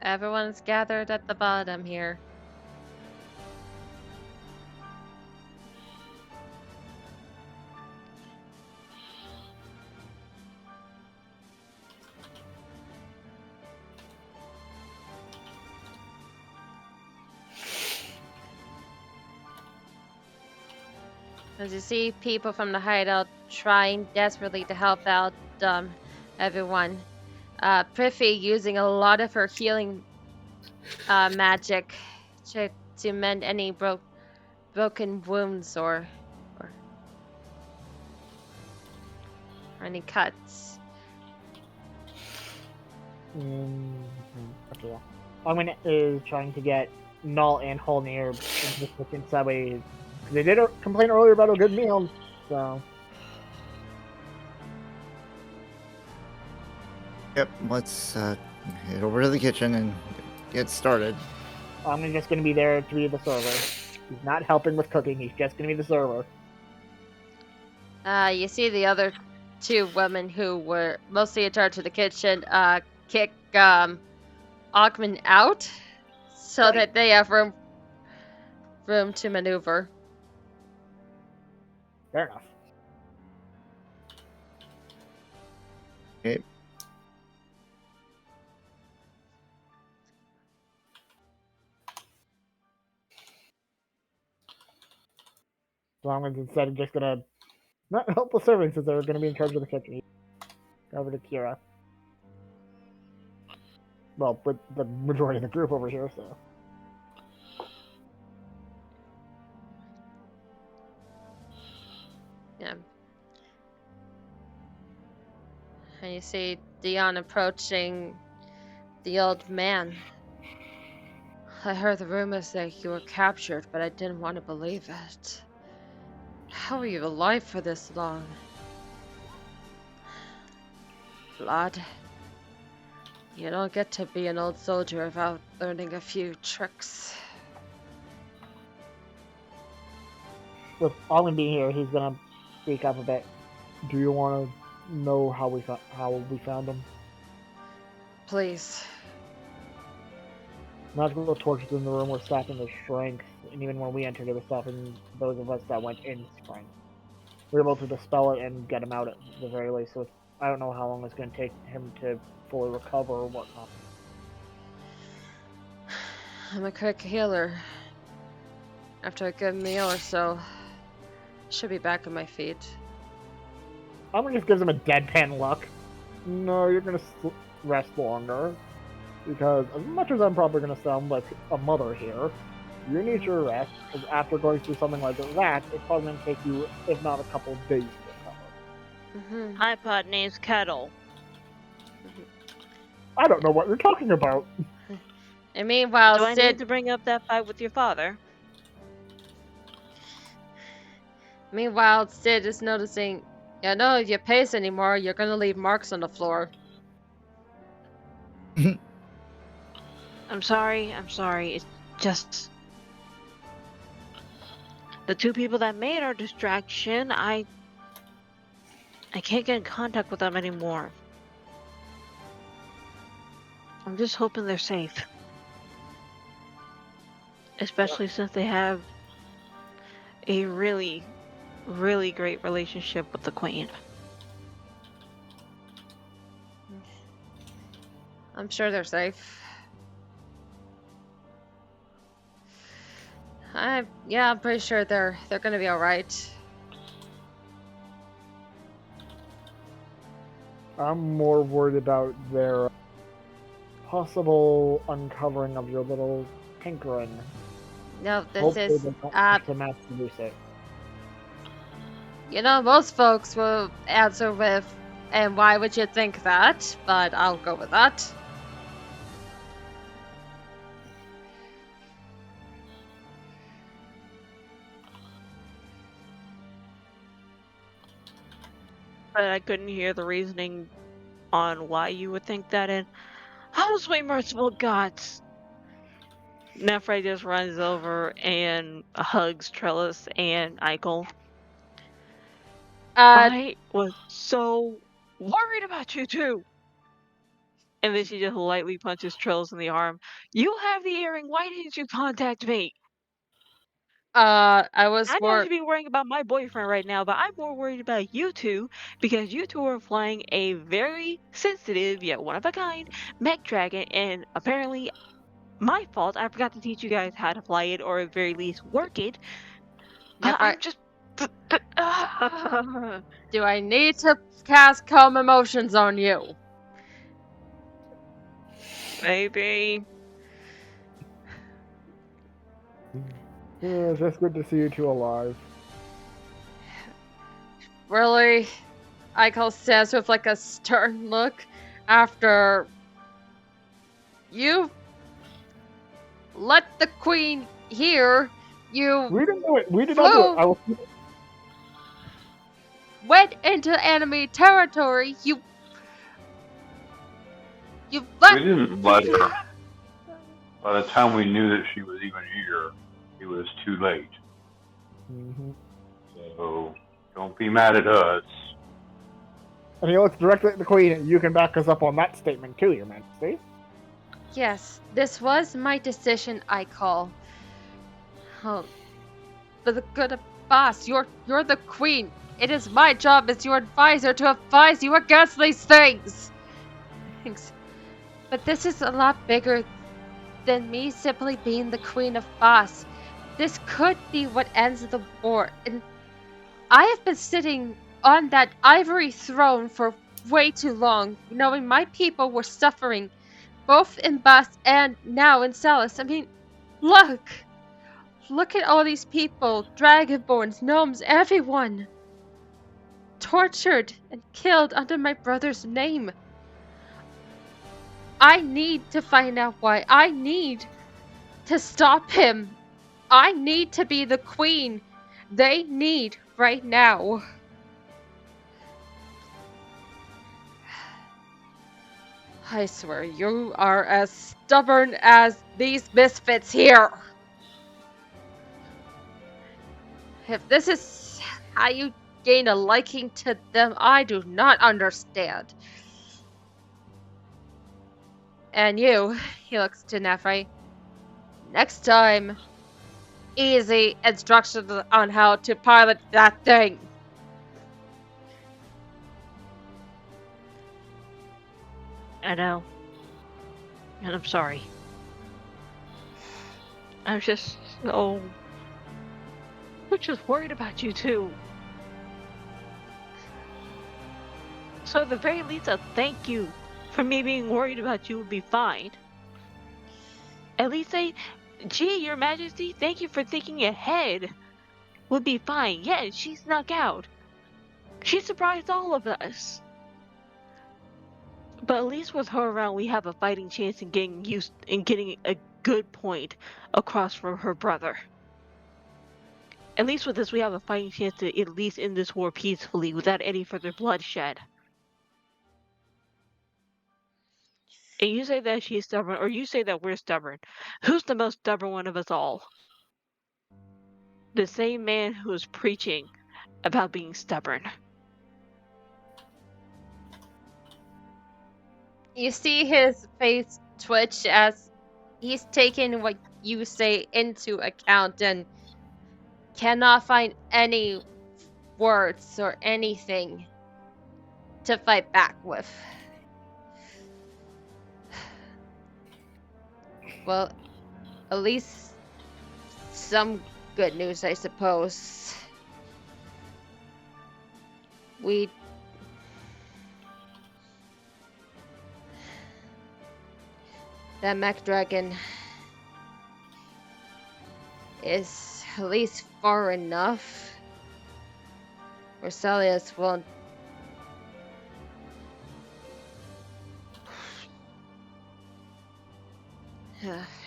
Speaker 1: Everyone's gathered at the bottom here. As you see people from the hideout trying desperately to help out everyone. Prithvi using a lot of her healing magic to mend any broken wounds or any cuts.
Speaker 2: Okay, yeah. Alwyn is trying to get Null and Holnir into the kitchen so that way, because they did complain earlier about a good meal, so.
Speaker 3: Yep, let's head over to the kitchen and get started.
Speaker 2: I'm just going to be there to be the server. He's not helping with cooking, he's just going to be the server.
Speaker 1: You see the other two women who were mostly in charge of the kitchen kick Augment out so that they have room to maneuver.
Speaker 2: Fair enough.
Speaker 3: Okay.
Speaker 2: So I'm instead just going to not help the servants since they're going to be in charge of the kitchen. Go over to Kira. Well, with the majority of the group over here, so.
Speaker 1: Yeah. And you see Dion approaching the old man. I heard the rumors that you were captured, but I didn't want to believe it. How were you alive for this long? Blood. You don't get to be an old soldier without learning a few tricks.
Speaker 2: With Alwyn being here, he's going to speak up a bit. Do you want to know how we found him?
Speaker 1: Please.
Speaker 2: Magical torches in the room were sapping their strength, and even when we entered, it was stopping those of us that went in strength. We were able to dispel it and get him out at the very least, so I don't know how long it's going to take him to fully recover or whatnot.
Speaker 1: I'm a quick healer. After a good meal or so, should be back on my feet.
Speaker 2: Alwyn just gives him a deadpan look. No, you're going to rest longer. Because as much as I'm probably going to sound like a mother here, you need your rest, because after going through something like that, it's probably going to take you, if not a couple of days to recover.
Speaker 4: My pod name's Kettle.
Speaker 2: I don't know what you're talking about.
Speaker 1: And meanwhile,
Speaker 4: Do I need to bring up that fight with your father?
Speaker 1: Meanwhile, Sid is noticing, yeah, no, if you pace anymore, you're gonna leave marks on the floor.
Speaker 4: I'm sorry. It's just the two people that made our distraction. I can't get in contact with them anymore. I'm just hoping they're safe. Especially since they have a really, really great relationship with the Queen.
Speaker 1: I'm sure they're safe. I'm pretty sure they're gonna be all right.
Speaker 2: I'm more worried about their possible uncovering of your little tinkering.
Speaker 1: No, this
Speaker 2: Hopefully
Speaker 1: is
Speaker 2: they don't have to mass produce it.
Speaker 1: You know, most folks will answer with, "And why would you think that?" But I'll go with that.
Speaker 4: But I couldn't hear the reasoning on why you would think that. And oh, sweet merciful gods! Nefre just runs over and hugs Trellis and Eichel. I was so worried about you two. And then she just lightly punches Trills in the arm. You have the earring. Why didn't you contact me?
Speaker 1: I was
Speaker 4: I know I
Speaker 1: more.
Speaker 4: should be worrying about my boyfriend right now, but I'm more worried about you two because you two are flying a very sensitive yet one of a kind mech dragon, and apparently my fault. I forgot to teach you guys how to fly it, or at very least work it.
Speaker 1: Never.
Speaker 4: I'm just.
Speaker 1: Do I need to cast calm emotions on you?
Speaker 4: Maybe.
Speaker 2: It's just good to see you two alive.
Speaker 1: Really? Eichel says with like a stern look after you let the queen hear you
Speaker 2: We didn't do it. We did not do it.
Speaker 1: flew,
Speaker 2: I will.
Speaker 1: went into enemy territory. You let.
Speaker 5: We didn't let her. By the time we knew that she was even here, it was too late.
Speaker 2: Mm-hmm.
Speaker 5: So don't be mad at us.
Speaker 2: And he looks directly at the queen, and you can back us up on that statement too, Your Majesty.
Speaker 1: Yes, this was my decision, Eichel. Oh, for the good of boss, you're the queen. It is my job as your advisor to advise you against these things. Thanks. But this is a lot bigger than me simply being the queen of boss. This could be what ends the war, and I have been sitting on that ivory throne for way too long, knowing my people were suffering, both in Boss and now in Celis. I mean, look at all these people, dragonborns, gnomes, everyone, tortured and killed under my brother's name. I need to find out why. I need to stop him. I need to be the queen they need right now. I swear, you are as stubborn as these misfits here. If this is how you gain a liking to them, I do not understand. And you, he looks to Nefri, next time, easy instructions on how to pilot that thing.
Speaker 4: I know. And I'm sorry. I'm just so. I'm just worried about you too. So at the very least, a thank you for me being worried about you would be fine. At least say, gee, Your Majesty, thank you for thinking ahead. Would be fine. Yeah, she snuck out. She surprised all of us. But at least with her around, we have a fighting chance in getting a good point across from her brother. At least with this, we have a fighting chance to at least end this war peacefully without any further bloodshed. And you say that she's stubborn, or you say that we're stubborn. Who's the most stubborn one of us all? The same man who is preaching about being stubborn.
Speaker 1: You see his face twitch as he's taken what you say into account and cannot find any words or anything to fight back with. Well, at least some good news, I suppose. That mech dragon is at least far enough where Celius won't.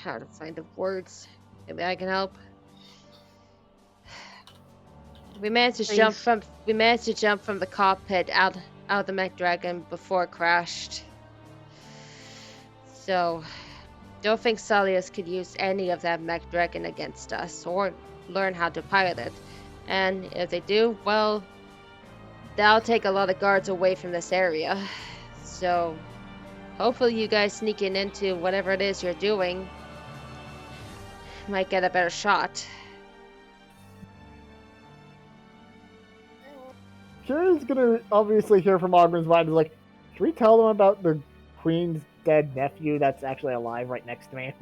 Speaker 1: How to find the words? Maybe I can help. We managed to jump from the cockpit out of the mech dragon before it crashed. So, don't think Celius could use any of that mech dragon against us or learn how to pilot it. And if they do, well, that'll take a lot of guards away from this area. So, Hopefully you guys sneaking into whatever it is you're doing might get a better shot.
Speaker 2: Kira's gonna obviously hear from Ogren's mind. Is like, should we tell them about the queen's dead nephew that's actually alive right next to me?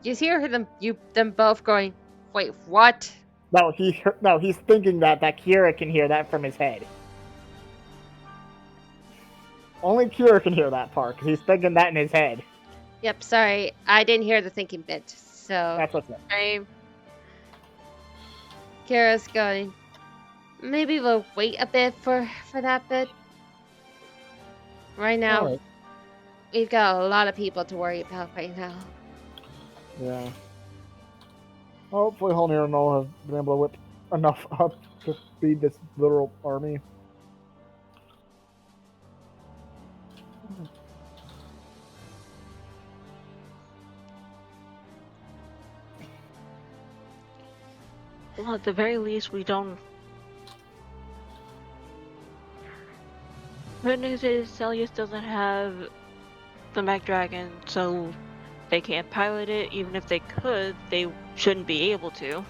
Speaker 1: You hear them both going, "Wait, what?"
Speaker 2: No, he's thinking that Kira can hear that from his head. Only Kira can hear that part because he's thinking that in his head.
Speaker 1: Yep, sorry, I didn't hear the thinking bit. So
Speaker 2: That's what's up.
Speaker 1: Kira's going, maybe we'll wait a bit for that bit. Right now,
Speaker 2: Alright.
Speaker 1: we've got a lot of people to worry about right now.
Speaker 2: Yeah. Hopefully, Holnir and Noel have been able to whip enough up to feed this literal army.
Speaker 4: Well, at the very least, we don't. Good news is Celius doesn't have the Mech Dragon, so they can't pilot it. Even if they could, they shouldn't be able to.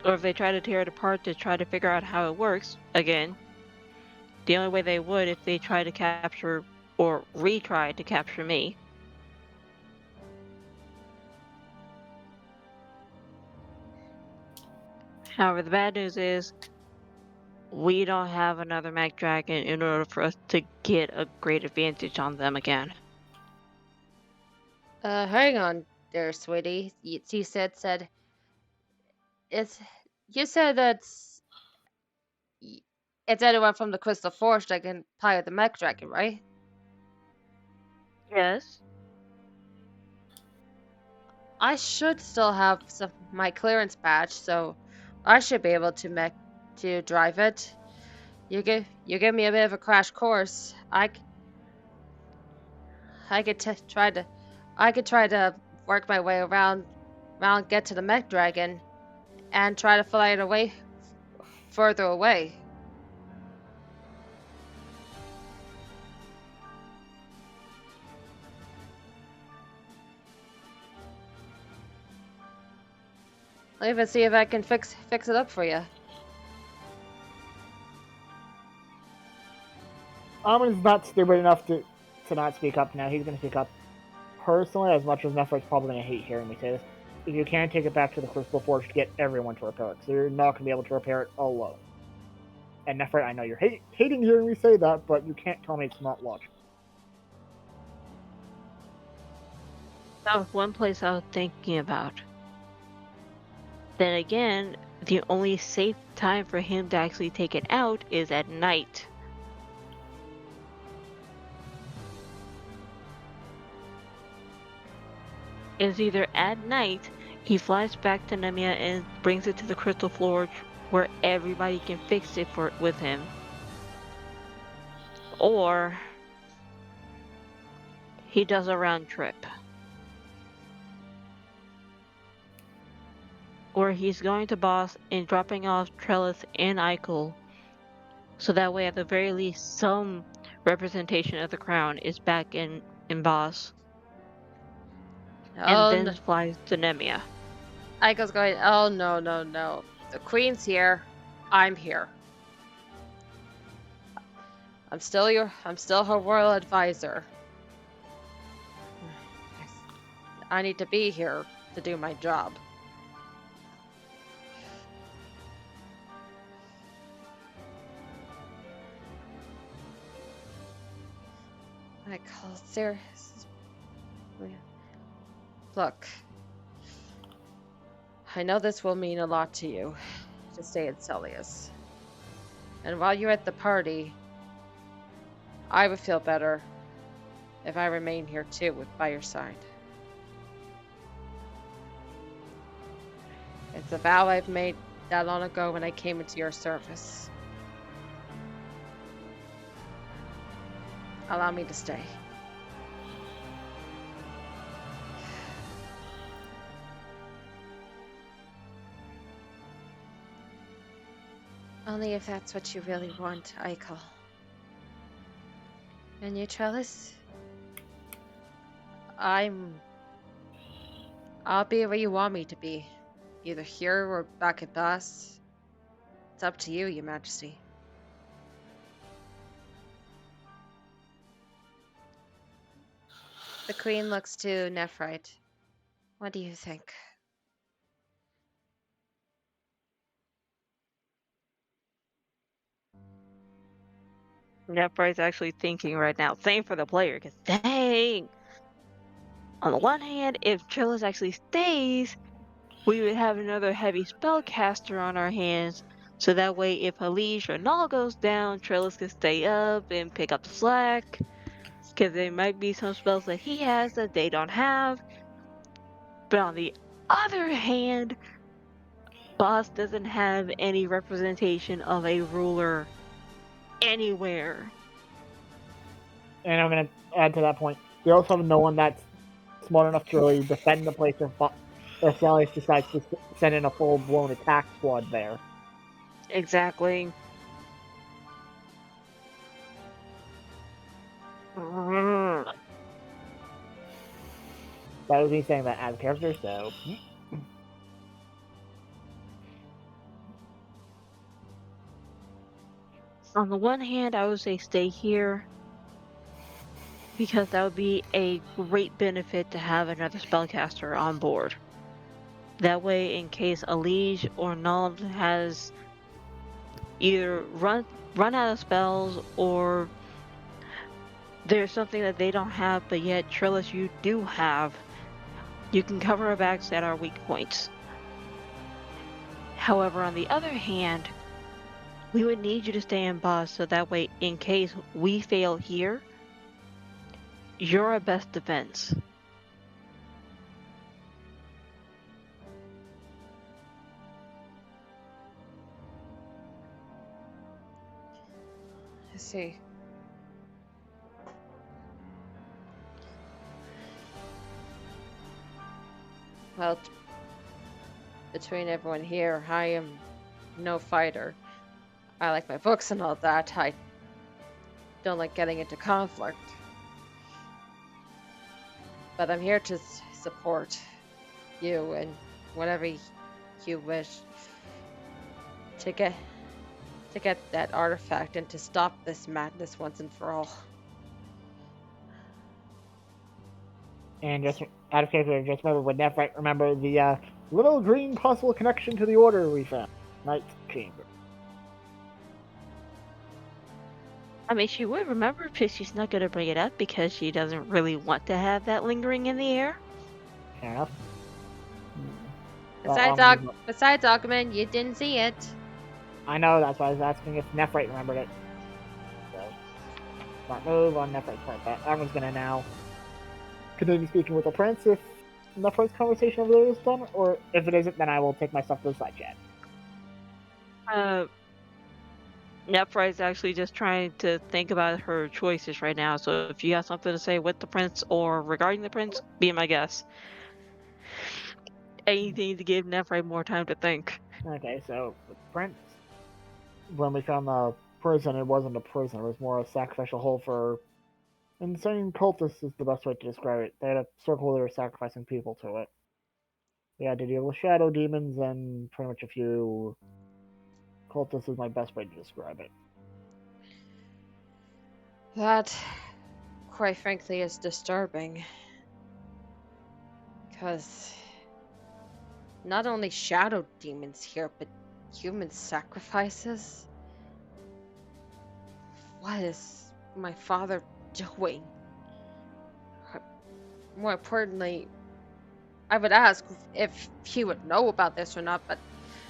Speaker 4: Or if they try to tear it apart to try to figure out how it works, again, the only way they would if they try to capture or retry to capture me. However, the bad news is we don't have another Mech Dragon in order for us to get a great advantage on them again.
Speaker 1: Hang on there, sweetie. You said it's. You said it's anyone from the Crystal Forge that can pilot the Mech Dragon, right?
Speaker 4: Yes.
Speaker 1: I should still have my clearance badge, so I should be able to drive it. You give me a bit of a crash course. I could try to work my way around, get to the Mech Dragon, and try to fly it away further away. I'll even see if I can fix it up for you.
Speaker 2: Amin's not stupid enough to not speak up now. He's going to speak up. Personally, as much as Nephite's probably going to hate hearing me say this, if you can take it back to the Crystal Forge to get everyone to repair it, so you're not going to be able to repair it alone. And Nephite, I know you're hating hearing me say that, but you can't tell me it's not logical.
Speaker 4: That was one place I was thinking about. Then again, the only safe time for him to actually take it out is at night. It's either at night he flies back to Nemia and brings it to the Crystal Forge where everybody can fix it with him. Or he does a round trip. Or he's going to Boss and dropping off Trellis and Eichel, so that way at the very least some representation of the crown is back in Boss. And then flies to Nemia.
Speaker 1: Eiko's going, oh no. The Queen's here. I'm here. I'm still her royal advisor. I need to be here to do my job. Serious. Look, I know this will mean a lot to you to stay at Celius. And while you're at the party, I would feel better if I remain here too, by your side. It's a vow I've made that long ago when I came into your service. Allow me to stay. Only if that's what you really want, Eichel. And you, Trellis? I'll be where you want me to be. Either here or back at Boss. It's up to you, Your Majesty. The Queen looks to Nephrite. What do you think?
Speaker 4: Nephri's actually thinking right now. Same for the player, because dang! On the one hand, if Trillis actually stays, we would have another heavy spellcaster on our hands. So that way, if Halish or Null goes down, Trillis can stay up and pick up the slack. Because there might be some spells that he has that they don't have. But on the other hand, Boss doesn't have any representation of a ruler anywhere.
Speaker 2: And I'm going to add to that point. We also have no one that's smart enough to really defend the place if Salius decides to send in a full-blown attack squad there.
Speaker 4: Exactly.
Speaker 2: That was me saying that as a character, so...
Speaker 4: On the one hand, I would say stay here, because that would be a great benefit to have another spellcaster on board. That way, in case Alige or Null has either run out of spells, or there's something that they don't have, but yet Trillis you do have, you can cover our backs at our weak points. However, on the other hand, we would need you to stay in Boss, so that way, in case we fail here, you're our best defense.
Speaker 1: I see. Well, between everyone here, I am no fighter. I like my books and all that. I don't like getting into conflict. But I'm here to support you and whatever you wish to get that artifact and to stop this madness once and for all.
Speaker 2: And just out of character, just remember the little green possible connection to the order we found. Knight's Chamber.
Speaker 4: I mean, she would remember, but she's not going to bring it up because she doesn't really want to have that lingering in the air.
Speaker 2: Fair enough.
Speaker 1: Besides Augment, you didn't see it.
Speaker 2: I know, that's why I was asking if Nephrite remembered it. So, smart move on Nephrite's part, but Armin's gonna now continue speaking with the prince if Nephrite's conversation over there is done, or if it isn't, then I will take my stuff to the side chat.
Speaker 4: Nephrite's actually just trying to think about her choices right now, so if you have something to say with the prince or regarding the prince, be my guest. Anything to give Nephrite more time to think.
Speaker 2: Okay, so the prince, when we found the prison, it wasn't a prison, it was more a sacrificial hole for insane cultists is the best way to describe it. They had a circle they were sacrificing people to it. We had to deal with shadow demons and pretty much a few cultists is my best way to describe it.
Speaker 1: That, quite frankly, is disturbing. Because not only shadow demons here, but human sacrifices? What is my father doing? More importantly, I would ask if he would know about this or not, but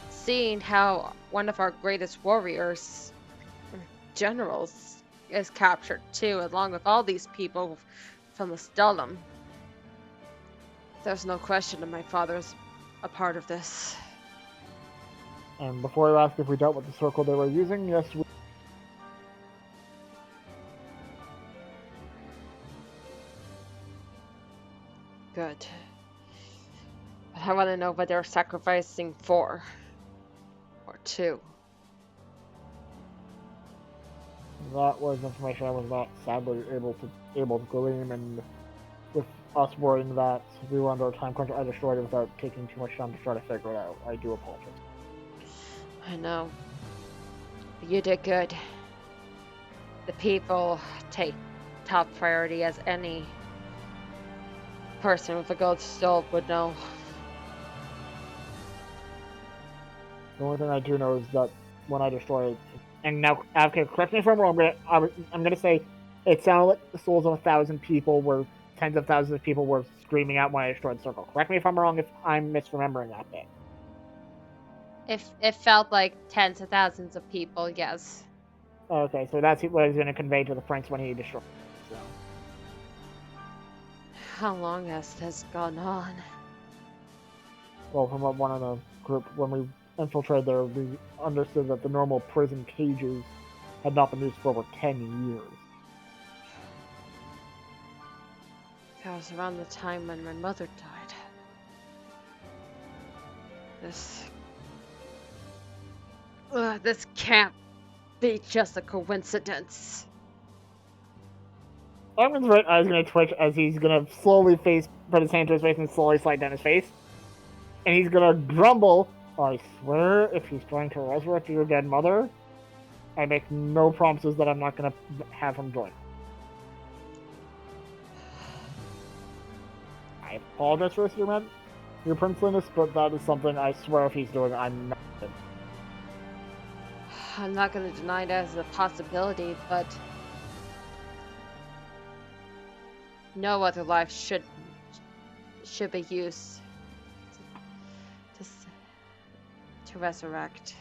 Speaker 1: seeing how one of our greatest warriors, generals, is captured too, along with all these people from the Stellum, there's no question that my father's a part of this.
Speaker 2: And before I ask if we dealt with the circle they were using, yes, we...
Speaker 1: Good. But I want to know what they're sacrificing for. Or to.
Speaker 2: That was information I was not sadly able to glean, and with us worrying that we were under a time crunch, I destroyed it without taking too much time to try to figure it out. I do apologize.
Speaker 1: I know. But you did good. The people take top priority, as any person with a gold soul would know.
Speaker 2: The only thing I do know is that when I destroy it, and now, okay, correct me if I'm wrong, I'm gonna say it sounded like the souls of 1,000 people were tens of thousands of people were screaming out when I destroyed the circle. Correct me if I'm wrong if I'm misremembering that bit.
Speaker 1: If it felt like tens of thousands of people, yes.
Speaker 2: Okay, so that's what I was gonna convey to the prince when he destroyed. So.
Speaker 1: How long has this gone on?
Speaker 2: Well, from what one of the group, when we infiltrated there, we understood that the normal prison cages had not been used for over 10 years.
Speaker 1: That was around the time when my mother died. This can't be just a coincidence.
Speaker 2: Armin's right eye's gonna twitch as he's gonna slowly put his hand to his face and slowly slide down his face. And he's gonna grumble, I swear, if he's trying to resurrect your dead mother, I make no promises that I'm not gonna have him join. I apologize for this, your princeliness, but that is something I swear if he's doing, I'm not.
Speaker 1: I'm not going to deny it as a possibility, but no other life should be used to resurrect.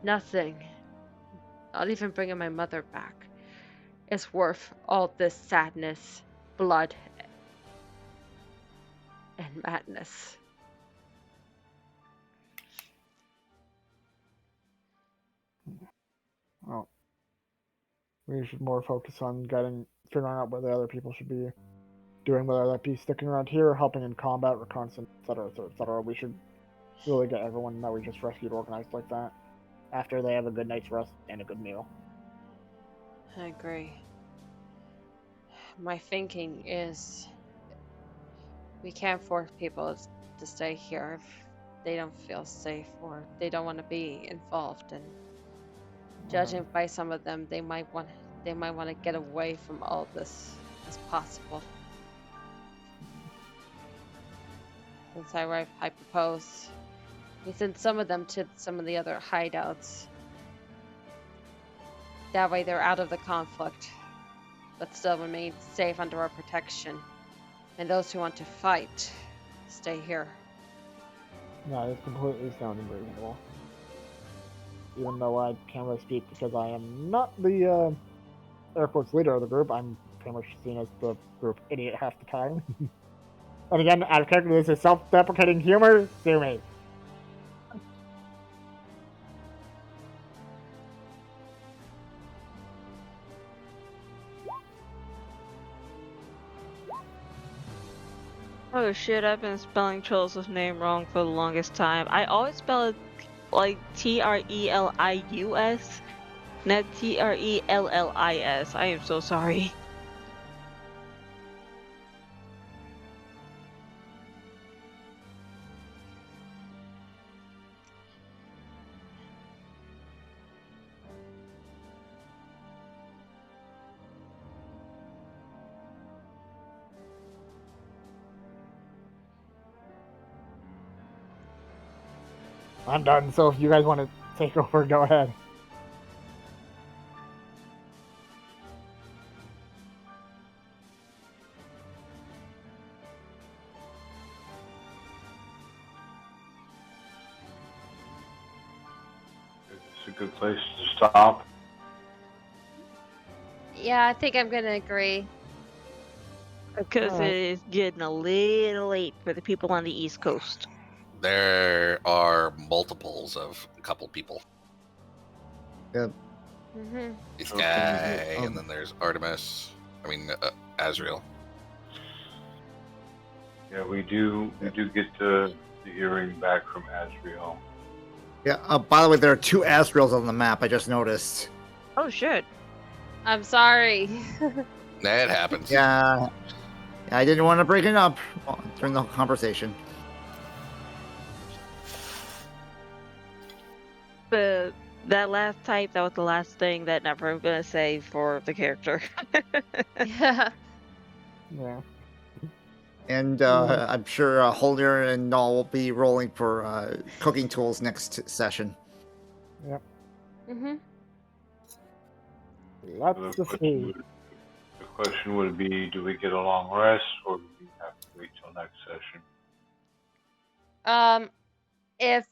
Speaker 1: Nothing, not even bringing my mother back, is worth all this sadness, blood, and madness.
Speaker 2: Well, we should more focus on figuring out what the other people should be doing, whether that be sticking around here, helping in combat, reconnaissance, etc., etc. We should really get everyone that we just rescued organized like that after they have a good night's rest and a good meal.
Speaker 1: I agree. My thinking is we can't force people to stay here if they don't feel safe or they don't want to be involved. And judging by some of them, they might want to get away from all this as possible. Since I propose we send some of them to some of the other hideouts. That way they're out of the conflict, but still remain safe under our protection. And those who want to fight, stay here.
Speaker 2: No, it's completely sounding reasonable. Even though I can't really speak because I am not the Air Force leader of the group, I'm pretty much seen as the group idiot half the time. And again, out of character, this is self-deprecating humor. Sue me.
Speaker 4: Oh shit, I've been spelling Trellis' name wrong for the longest time. I always spell it like Trelius, not Trellis. I am so sorry.
Speaker 2: I'm done, so if you guys want to take over, go ahead.
Speaker 5: It's a good place to stop.
Speaker 1: Yeah, I think I'm gonna agree.
Speaker 4: Because it is getting a little late for the people on the East Coast.
Speaker 6: There are multiples of a couple people.
Speaker 3: Yep.
Speaker 1: Mm-hmm.
Speaker 6: This
Speaker 3: Okay,
Speaker 6: guy, and then there's Artemis. Azrael.
Speaker 5: Yeah, we do get the earring back from Azrael.
Speaker 3: Yeah. By the way, there are 2 Asriels on the map. I just noticed.
Speaker 4: Oh shit.
Speaker 1: I'm sorry.
Speaker 6: That happens.
Speaker 3: Yeah. I didn't want to bring it up during the conversation.
Speaker 4: That last type, that was the last thing that never I'm gonna say for the character.
Speaker 1: Yeah.
Speaker 2: Yeah.
Speaker 3: And
Speaker 2: Mm.
Speaker 3: I'm sure Holder and Null will be rolling for cooking tools next session.
Speaker 2: Yep.
Speaker 1: Mhm.
Speaker 2: Lots
Speaker 5: The
Speaker 2: to
Speaker 5: question
Speaker 2: see.
Speaker 5: would, the question would be, do we get a long rest or do we have to wait till next session?
Speaker 1: If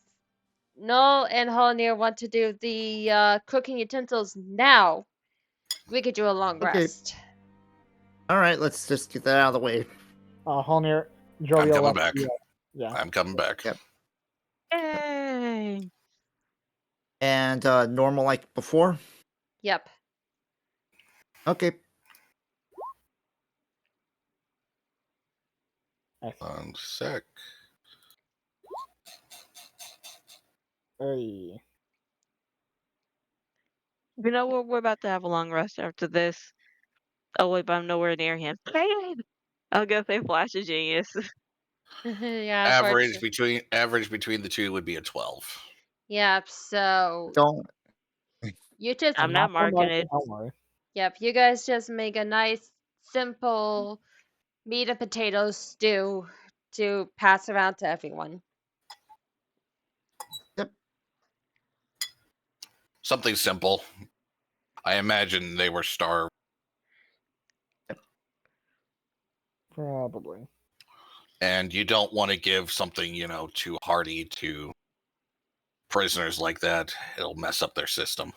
Speaker 1: Null and Holnir want to do the cooking utensils now, we could do a long
Speaker 3: Okay.
Speaker 1: rest.
Speaker 3: All right, let's just get that out of the way.
Speaker 2: Holnir,
Speaker 6: I'm
Speaker 2: Jovial
Speaker 6: coming
Speaker 2: left.
Speaker 6: back.
Speaker 2: Yeah.
Speaker 6: I'm coming back.
Speaker 3: Yep.
Speaker 4: Yay!
Speaker 3: And normal like before?
Speaker 1: Yep.
Speaker 3: Okay.
Speaker 2: Excellent.
Speaker 6: 1 sec.
Speaker 2: Hey.
Speaker 4: You know what? We're about to have a long rest after this. Oh wait, but I'm nowhere near him. I'll go say Flash of Genius.
Speaker 1: Yeah,
Speaker 6: Average
Speaker 1: unfortunately.
Speaker 6: between the two would be a 12.
Speaker 1: Yep, so
Speaker 3: Don't.
Speaker 1: you just
Speaker 4: I'm
Speaker 2: I'm
Speaker 4: not
Speaker 2: not gonna
Speaker 4: marking
Speaker 2: mark it,
Speaker 4: it.
Speaker 2: don't worry.
Speaker 1: yep, you guys just make a nice simple meat and potato stew to pass around to everyone.
Speaker 3: Yep.
Speaker 6: Something simple. I imagine they were starved.
Speaker 2: Probably.
Speaker 6: And you don't want to give something, too hearty to prisoners like that. It'll mess up their system.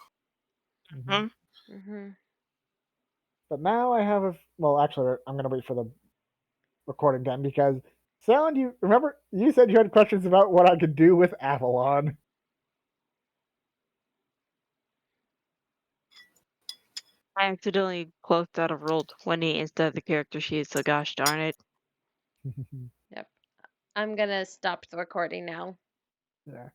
Speaker 2: Mhm.
Speaker 1: Mhm.
Speaker 2: But now I have a. Well, actually, I'm gonna wait for the recording time because Sound, you remember you said you had questions about what I could do with Avalon.
Speaker 4: I accidentally closed out of roll 20 instead of the character sheet, so gosh darn it.
Speaker 1: Yep. I'm gonna stop the recording now.
Speaker 2: Yeah.